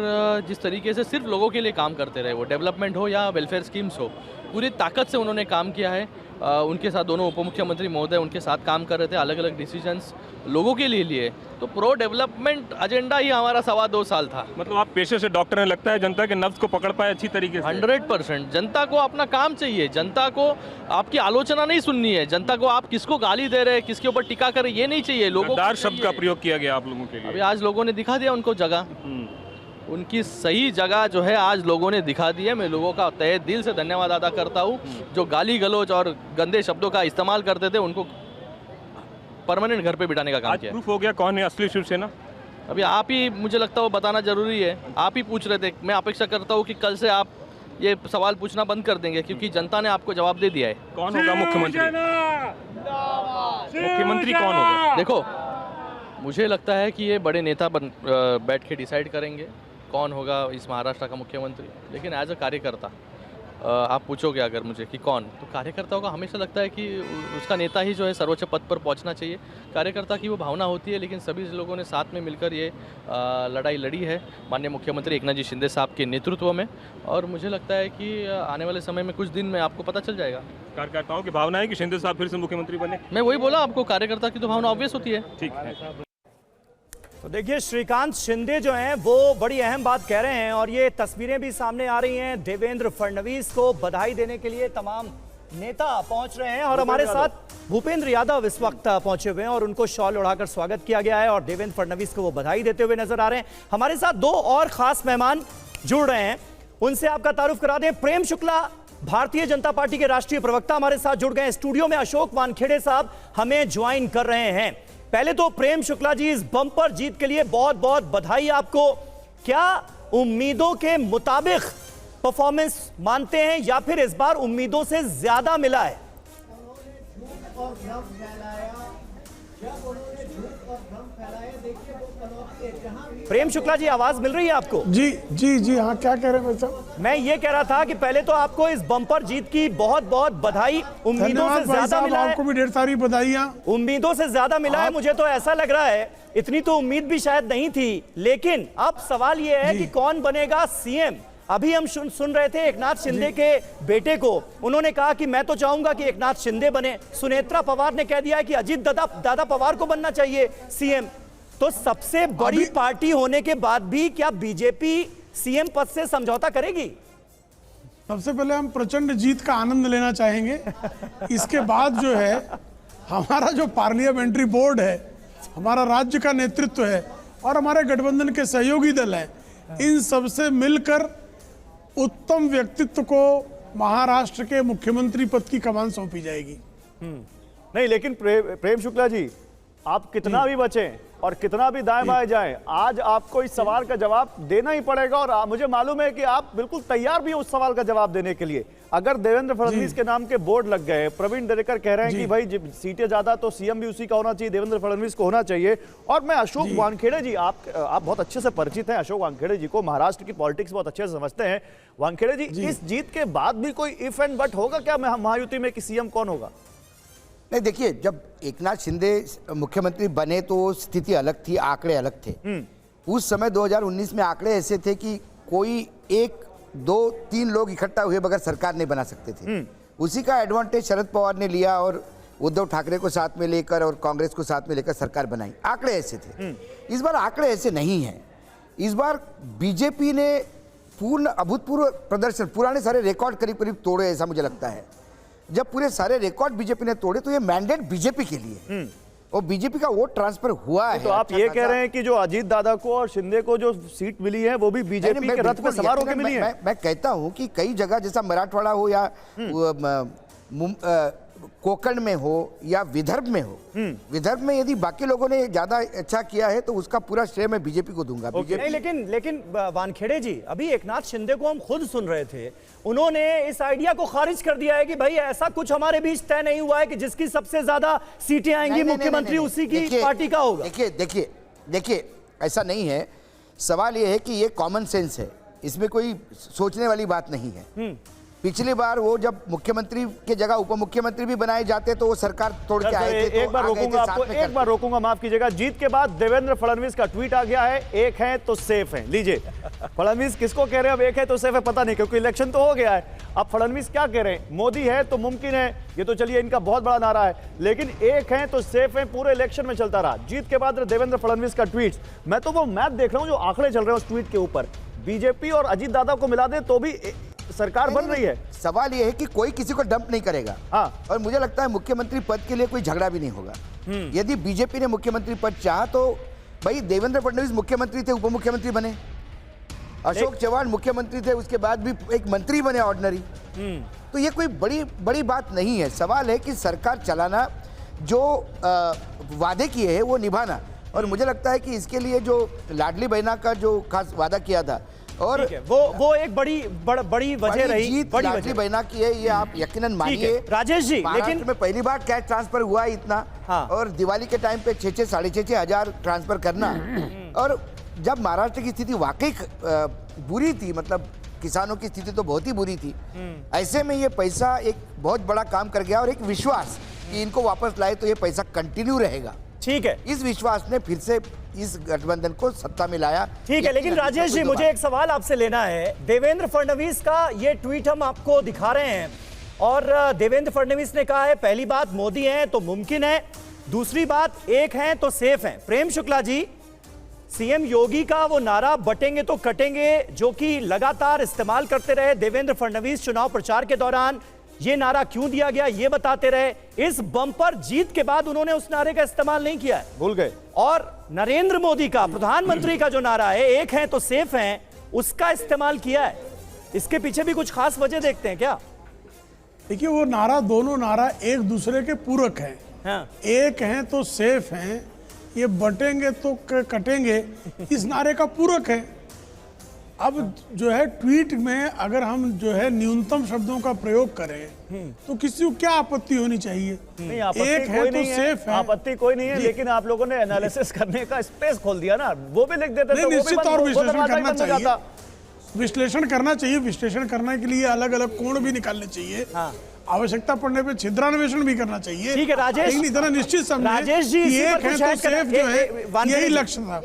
जिस तरीके से सिर्फ लोगों के लिए काम करते रहे, वो डेवलपमेंट हो या वेलफेयर स्कीम्स हो, पूरी ताकत से उन्होंने काम किया है। उनके साथ दोनों उप मुख्यमंत्री महोदय उनके साथ काम कर रहे थे, अलग अलग डिसीजंस लोगों के लिए लिए। तो प्रो डेवलपमेंट एजेंडा ही हमारा 2.25 साल था। मतलब आप पेशे से डॉक्टर हैं, लगता है जनता के नब्ज को पकड़ पाए अच्छी तरीके से। 100% जनता को अपना काम चाहिए, जनता को आपकी आलोचना नहीं सुननी है, जनता को आप किसको गाली दे रहे हैं, किसके ऊपर टिका कर रहे हैं, ये नहीं चाहिए। लोगों को शब्द का प्रयोग किया गया आप लोगों के लिए। अभी आज लोगों ने दिखा दिया उनको जगह, उनकी सही जगह जो है आज लोगों ने दिखा दी है। मैं लोगों का तहे दिल से धन्यवाद अदा करता हूँ। जो गाली गलौज और गंदे शब्दों का इस्तेमाल करते थे उनको परमानेंट घर पे बिठाने का काम किया। प्रूफ हो गया कौन है असली शिवसेना? अभी आप ही, मुझे लगता है वो बताना जरूरी है। आप ही पूछ रहे थे, मैं अपेक्षा करता हूँ कि कल से आप ये सवाल पूछना बंद कर देंगे क्योंकि जनता ने आपको जवाब दे दिया है। कौन होगा मुख्यमंत्री? मुख्यमंत्री कौन होगा? देखो, मुझे लगता है कि ये बड़े नेता बैठ के डिसाइड करेंगे कौन होगा इस महाराष्ट्र का मुख्यमंत्री। लेकिन एज अ कार्यकर्ता आप पूछोगे अगर मुझे कि कौन, तो कार्यकर्ताओं का हमेशा लगता है कि उसका नेता ही जो है सर्वोच्च पद पर पहुंचना चाहिए। कार्यकर्ता की वो भावना होती है, लेकिन सभी लोगों ने साथ में मिलकर ये लड़ाई लड़ी है माननीय मुख्यमंत्री एकनाथ जी शिंदे साहब के नेतृत्व में। और मुझे लगता है कि आने वाले समय में कुछ दिन में आपको पता चल जाएगा। कार्यकर्ताओं की भावना है कि शिंदे साहब फिर से मुख्यमंत्री बने। मैं वही बोला आपको, कार्यकर्ता की तो भावना ऑब्वियस होती है। ठीक है। तो देखिए, श्रीकांत शिंदे जो हैं वो बड़ी अहम बात कह रहे हैं और ये तस्वीरें भी सामने आ रही हैं। देवेंद्र फडणवीस को बधाई देने के लिए तमाम नेता पहुंच रहे हैं और हमारे साथ भूपेंद्र यादव इस वक्त पहुंचे हुए हैं और उनको शॉल उड़ाकर स्वागत किया गया है और देवेंद्र फडणवीस को वो बधाई देते हुए नजर आ रहे हैं। हमारे साथ 2 और खास मेहमान जुड़ रहे हैं, उनसे आपका तारुफ करा दें। प्रेम शुक्ला, भारतीय जनता पार्टी के राष्ट्रीय प्रवक्ता, हमारे साथ जुड़ गए। स्टूडियो में अशोक वानखेड़े साहब हमें ज्वाइन कर रहे हैं। पहले तो प्रेम शुक्ला जी, इस बम्पर जीत के लिए बहुत बहुत बधाई आपको। क्या उम्मीदों के मुताबिक परफॉर्मेंस मानते हैं या फिर इस बार उम्मीदों से ज्यादा मिला है? प्रेम शुक्ला जी, आवाज मिल रही है आपको? जी जी जी हाँ, क्या कह रहे हैं भाई साहब? मैं ये कह रहा था कि पहले तो आपको इस बम्पर जीत की बहुत बहुत बधाई। उम्मीदों से ज्यादा मिला है। आपको भी ढेर सारी बधाइयाँ। उम्मीदों से ज्यादा मिला है। मुझे तो ऐसा लग रहा है, इतनी तो उम्मीद भी शायद नहीं थी, लेकिन अब सवाल यह है कि कौन बनेगा सीएम। अभी हम सुन रहे थे एकनाथ शिंदे के बेटे को, उन्होंने कहा कि मैं तो चाहूंगा कि एकनाथ शिंदे बने। सुनेत्रा पवार ने कह दिया है कि अजित दादा पवार को बनना चाहिए सीएम। तो सबसे बड़ी पार्टी होने के बाद भी क्या बीजेपी सीएम पद से समझौता करेगी? सबसे पहले हम प्रचंड जीत का आनंद लेना चाहेंगे। इसके बाद जो है हमारा जो पार्लियामेंट्री बोर्ड है, हमारा राज्य का नेतृत्व है और हमारे गठबंधन के सहयोगी दल हैं, इन सबसे मिलकर उत्तम व्यक्तित्व को महाराष्ट्र के मुख्यमंत्री पद की कमान सौंपी जाएगी। नहीं, लेकिन प्रेम शुक्ला जी, आप कितना भी बचें और कितना भी दाएं बाएं जाएं, आज आपको इस सवाल का जवाब देना ही पड़ेगा और मुझे मालूम है कि आप बिल्कुल तैयार भी हैं उस सवाल का जवाब देने के लिए। अगर देवेंद्र फडणवीस के नाम के बोर्ड लग गए, प्रवीण दरेकर कह रहे हैं कि भाई सीटें ज्यादा तो सीएम भी उसी का होना चाहिए, देवेंद्र फडणवीस को होना चाहिए। और मैं अशोक वानखेड़े जी, आप बहुत अच्छे से परिचित हैं अशोक वानखेड़े जी को, महाराष्ट्र की पॉलिटिक्स बहुत अच्छे से समझते हैं। वानखेड़े जी, इस जीत के बाद भी कोई इफ एंड बट होगा क्या महायुति में कि सीएम कौन होगा? नहीं, देखिए, जब एकनाथ शिंदे मुख्यमंत्री बने तो स्थिति अलग थी, आंकड़े अलग थे। उस समय 2019 में आंकड़े ऐसे थे कि कोई 1, 2, 3 लोग इकट्ठा हुए बगैर सरकार नहीं बना सकते थे। उसी का एडवांटेज शरद पवार ने लिया और उद्धव ठाकरे को साथ में लेकर और कांग्रेस को साथ में लेकर सरकार बनाई। आंकड़े ऐसे थे। इस बार आंकड़े ऐसे नहीं हैं। इस बार बीजेपी ने पूर्ण अभूतपूर्व प्रदर्शन, पुराने सारे रिकॉर्ड करीब करीब तोड़े, ऐसा मुझे लगता है। जब पूरे सारे रिकॉर्ड बीजेपी ने तोड़े तो ये मैंडेट बीजेपी के लिए, और बीजेपी का वोट ट्रांसफर हुआ है। तो आप ये कह रहे हैं कि जो अजीत दादा को और शिंदे को जो सीट मिली है वो भी बीजेपी के रथ पे सवार होकर मिली है? मैं कहता हूं कि कई जगह जैसा मराठवाड़ा हो या कोकण में हो या विदर्भ में हो, विदर्भ में यदि बाकी लोगों ने ज्यादा अच्छा किया है तो उसका पूरा श्रेय मैं बीजेपी को दूंगा। नहीं, लेकिन वानखेड़े जी, अभी एकनाथ शिंदे को हम खुद सुन रहे थे, उन्होंने इस आइडिया को खारिज कर दिया है कि भाई ऐसा कुछ हमारे बीच तय नहीं हुआ है कि जिसकी सबसे ज्यादा सीटें आएंगी मुख्यमंत्री उसी की पार्टी का होगा। देखिए ऐसा नहीं है। सवाल यह है कि ये कॉमन सेंस है, इसमें कोई सोचने वाली बात नहीं है। पिछली बार वो जब मुख्यमंत्री के जगह उप मुख्यमंत्री भी बनाए जाते तो वो सरकार तोड़ के आए थे। एक बार रोकूंगा आपको, एक बार रोकूंगा, माफ कीजिएगा। जीत के बाद देवेंद्र फडणवीस का ट्वीट आ गया है, एक है तो सेफ है। लीजिए, फडणवीस किसको कह रहे हैं अब एक है तो सेफ है पता नहीं, क्योंकि इलेक्शन तो हो गया है। अब फडणवीस क्या कह रहे हैं? मोदी है तो मुमकिन है, ये तो चलिए इनका बहुत बड़ा नारा है, लेकिन एक है तो सेफ है पूरे इलेक्शन में चलता रहा। जीत के बाद देवेंद्र फडणवीस का ट्वीट, मैं तो वो मैप देख रहा हूं जो आंकड़े चल रहे हैं उस ट्वीट के ऊपर, बीजेपी और अजीत दादा को मिला दे तो भी सरकार बन रही है। सवाल यह है कि कोई किसी को डंप नहीं करेगा। और मुझे लगता है मुख्यमंत्री पद के लिए कोई झगड़ा भी नहीं होगा। यदि बीजेपी ने मुख्यमंत्री पद चाहा तो भाई देवेंद्र फडणवीस मुख्यमंत्री थे, उप मुख्यमंत्री बने, अशोक चौहान मुख्यमंत्री थे, उसके बाद भी एक मंत्री बने ऑर्डिनरी। तो ये कोई बड़ी बात नहीं है। सवाल है कि सरकार चलाना, जो वादे किए हैं वो निभाना। और मुझे लगता है कि इसके लिए जो लाडली बहना का जो खास वादा किया था, और वो एक बड़ी वजह रही, बड़ी लाडली बहना की है, ये आप यकीनन मानिए राजेश जी। लेकिन में पहली बार कैश ट्रांसफर हुआ है इतना। और दिवाली के टाइम पे 6,000 साढ़े 6,000 हजार ट्रांसफर करना। और जब महाराष्ट्र की स्थिति वाकई बुरी थी, मतलब किसानों की स्थिति तो बहुत ही बुरी थी, ऐसे में ये पैसा एक बहुत बड़ा काम कर गया और एक विश्वास कि इनको वापस लाए तो ये पैसा कंटिन्यू रहेगा। ठीक है, इस विश्वास ने फिर से इस गठबंधन को सत्ता में लाया। ठीक है, लेकिन राजेश जी मुझे एक सवाल आपसे लेना है। देवेंद्र फडणवीस का ये ट्वीट हम आपको दिखा रहे हैं और देवेंद्र फडणवीस ने कहा है, पहली बात मोदी हैं तो मुमकिन है, दूसरी बात एक हैं तो सेफ हैं। प्रेम शुक्ला जी, सीएम योगी का वो नारा बटेंगे तो कटेंगे जो कि लगातार इस्तेमाल करते रहे देवेंद्र फडणवीस चुनाव प्रचार के दौरान, ये नारा क्यों दिया गया ये बताते रहे। इस बम्पर जीत के बाद उन्होंने उस नारे का इस्तेमाल नहीं किया है, भूल गए। और नरेंद्र मोदी का, प्रधानमंत्री का जो नारा है एक है तो सेफ हैं, उसका इस्तेमाल किया है। इसके पीछे भी कुछ खास वजह देखते हैं क्या? देखिए, वो नारा, दोनों नारा एक दूसरे के पूरक हैं। हाँ। एक हैं तो सेफ हैं, ये बटेंगे तो कटेंगे इस नारे का पूरक है। अब जो है ट्वीट में अगर हम जो है न्यूनतम शब्दों का प्रयोग करें तो किसी को क्या आपत्ति होनी चाहिए? नहीं, एक है तो सेफ है, आपत्ति कोई नहीं है, लेकिन आप लोगों ने एनालिसिस करने का स्पेस खोल दिया ना, वो भी लिख देते तो निश्चित तौर विश्लेषण करना चाहिए, विश्लेषण करना चाहिए। विश्लेषण करने के लिए अलग अलग कोण भी निकालने चाहिए। आवश्यकता पड़ने पे छिद्रान्वेषण भी करना चाहिए। ठीक है राजेश, लेकिन इतना निश्चित समझे राजेश जी, एक है तो सेफ जो है यही लक्ष्य था।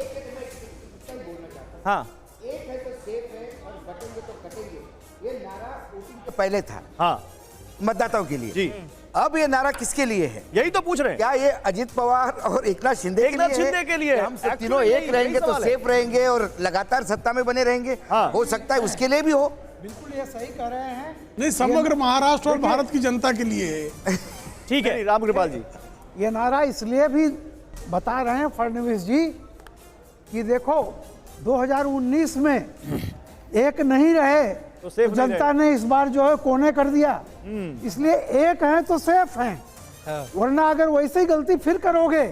हाँ, एक है तो सेफ है और बटेंगे तो कटेंगे, ये नारा वोटिंग के पहले था। हाँ, मतदाताओं के लिए जी। अब ये नारा किसके लिए है? यही तो पूछ रहे हैं। क्या ये अजीत पवार और एकनाथ शिंदे के लिए? हम सब तीनों एक रहेंगे तो सेफ रहेंगे और लगातार सत्ता में बने रहेंगे? हो सकता है उसके लिए भी हो। बिल्कुल ये सही कह रहे हैं। नहीं, समग्र महाराष्ट्र और भारत की जनता के लिए है। ठीक है रामकृपाल जी, ये नारा इसलिए भी बता रहे हैं फडणवीस जी कि देखो 2019 में एक नहीं रहे तो जनता ने इस बार जो है कोने कर दिया, इसलिए एक है तो सेफ हैं। वरना अगर वैसे ही गलती फिर करोगे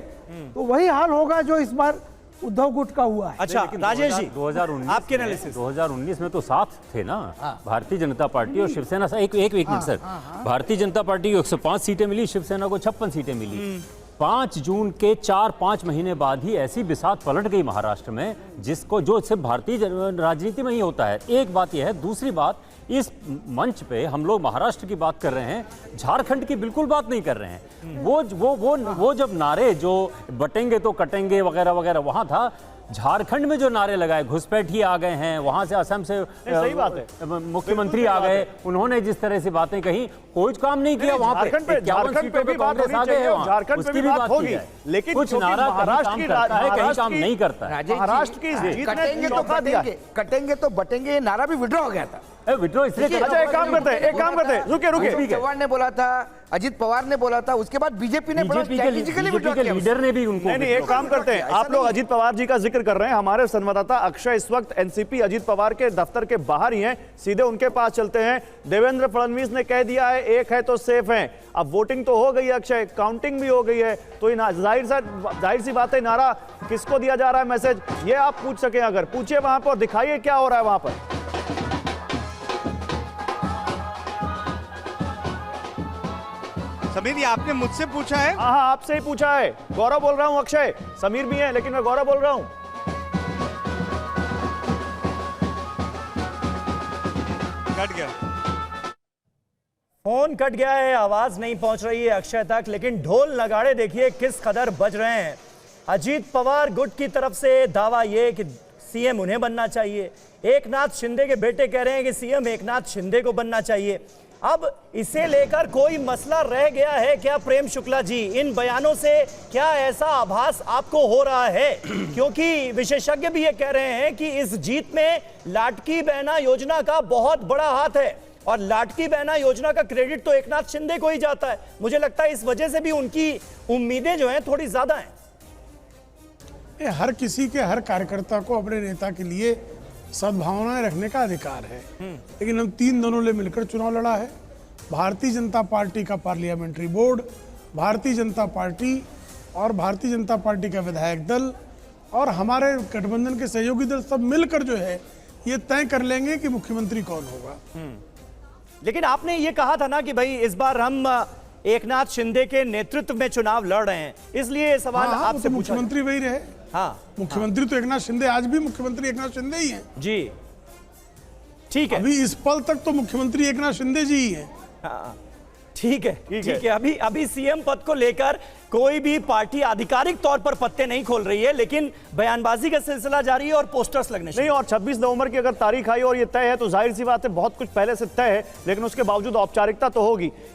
तो वही हाल होगा जो इस बार उद्धव गुट का हुआ है। अच्छा राजेश जी, 2019 आपके एनालिसिस। 2019 में तो साथ थे ना भारतीय जनता पार्टी और शिवसेना। एक minute sir, Bharatiya Janata party को 105 सीटें मिली, शिवसेना को 56 सीटें मिली। 5 जून के 4-5 महीने बाद ही ऐसी बिसात पलट गई महाराष्ट्र में, जिसको जो सिर्फ भारतीय राजनीति में ही होता है। एक बात यह है, दूसरी बात, इस मंच पे हम लोग महाराष्ट्र की बात कर रहे हैं, झारखंड की बिल्कुल बात नहीं कर रहे हैं। वो जब नारे जो बटेंगे तो कटेंगे वगैरह वगैरह वहां था, झारखंड में जो नारे लगाए, घुसपैठी आ गए हैं, वहां से असम से सही बात है, मुख्यमंत्री आ गए, उन्होंने जिस तरह से बातें कही, कोई काम नहीं किया वहां पे। झारखंड पे भी बात होनी चाहिए, झारखंड पे भी बात होगी, लेकिन कुछ नारा महाराष्ट्र की कहीं काम नहीं करता है। महाराष्ट्र की जीत ने धोखा दिया। कटेंगे तो बटेंगे, ये नारा भी विड्रॉ हो गया था। विड्रॉ इसलिए, अच्छा एक काम करते हैं, रुके चौहान ने बोला था अजित पवार ने बोला था, उसके बाद बीजेपी ने बड़ा स्ट्रैटेजिकली विड्रॉ किया। लीडर ने भी उनको नहीं, एक काम करते हैं, आप लोग अजीत पवार जी का जिक्र कर रहे हैं, हमारे संवाददाता अक्षय इस वक्त एनसीपी अजीत पवार के दफ्तर के बाहर ही हैं, सीधे उनके पास चलते हैं। देवेंद्र फडणवीस ने कह दिया है एक है तो सेफ है। अब वोटिंग तो हो गई है अक्षय, काउंटिंग भी हो गई है, तो जाहिर सी बात है नारा किसको दिया जा रहा है मैसेज, ये आप पूछ सके अगर पूछिए वहां पर, दिखाइए क्या हो रहा है वहां पर। समीर, ये आपने मुझसे पूछा है? हाँ, आपसे ही पूछा है। गौरव बोल रहा हूं, अक्षय समीर भी है लेकिन मैं गौरव बोल रहा हूं। कट गया फोन, कट गया है, आवाज नहीं पहुंच रही है अक्षय तक, लेकिन ढोल नगाड़े देखिए किस कदर बज रहे हैं। अजीत पवार गुट की तरफ से दावा ये कि सीएम उन्हें बनना चाहिए, एकनाथ शिंदे के बेटे कह रहे हैं कि सीएम एकनाथ शिंदे को बनना चाहिए। अब इसे लेकर कोई मसला रह गया है क्या प्रेम शुक्ला जी? इन बयानों से क्या ऐसा आभास आपको हो रहा है? क्योंकि विशेषज्ञ भी ये कह रहे हैं कि इस जीत में लाटकी बहना योजना का बहुत बड़ा हाथ है और लाटकी बहना योजना का क्रेडिट तो एकनाथ शिंदे को ही जाता है। मुझे लगता है इस वजह से भी उनकी उम्मीदें जो हैं थोड़ी ज्यादा हैं। हर किसी के, हर कार्यकर्ता को अपने नेता के लिए सद्भावनाएं रखने का अधिकार है, लेकिन हम 3 दलों ने मिलकर चुनाव लड़ा है। भारतीय जनता पार्टी का parliamentary board, Bharatiya Janata party और भारतीय जनता पार्टी का विधायक दल और हमारे गठबंधन के सहयोगी दल सब मिलकर जो है ये तय कर लेंगे कि मुख्यमंत्री कौन होगा। लेकिन आपने ये कहा था ना कि भाई इस बार हम एकनाथ शिंदे के नेतृत्व में चुनाव लड़ रहे हैं, इसलिए सवाल आपसे तो मुख्यमंत्री वही रहे। हाँ, मुख्यमंत्री तो एकनाथ शिंदे, आज भी मुख्यमंत्री एकनाथ शिंदे ही हैं। जी ठीक है, अभी इस पल तक तो मुख्यमंत्री एकनाथ शिंदे जी ही हैं। हाँ, ठीक है। अभी सीएम पद को लेकर कोई भी पार्टी आधिकारिक तौर पर पत्ते नहीं खोल रही है, लेकिन बयानबाजी का सिलसिला जारी है और पोस्टर्स लगने नहीं। और 26 नवंबर की अगर तारीख आई और ये तय है तो जाहिर सी बात है बहुत कुछ पहले से तय है, लेकिन उसके बावजूद औपचारिकता तो होगी।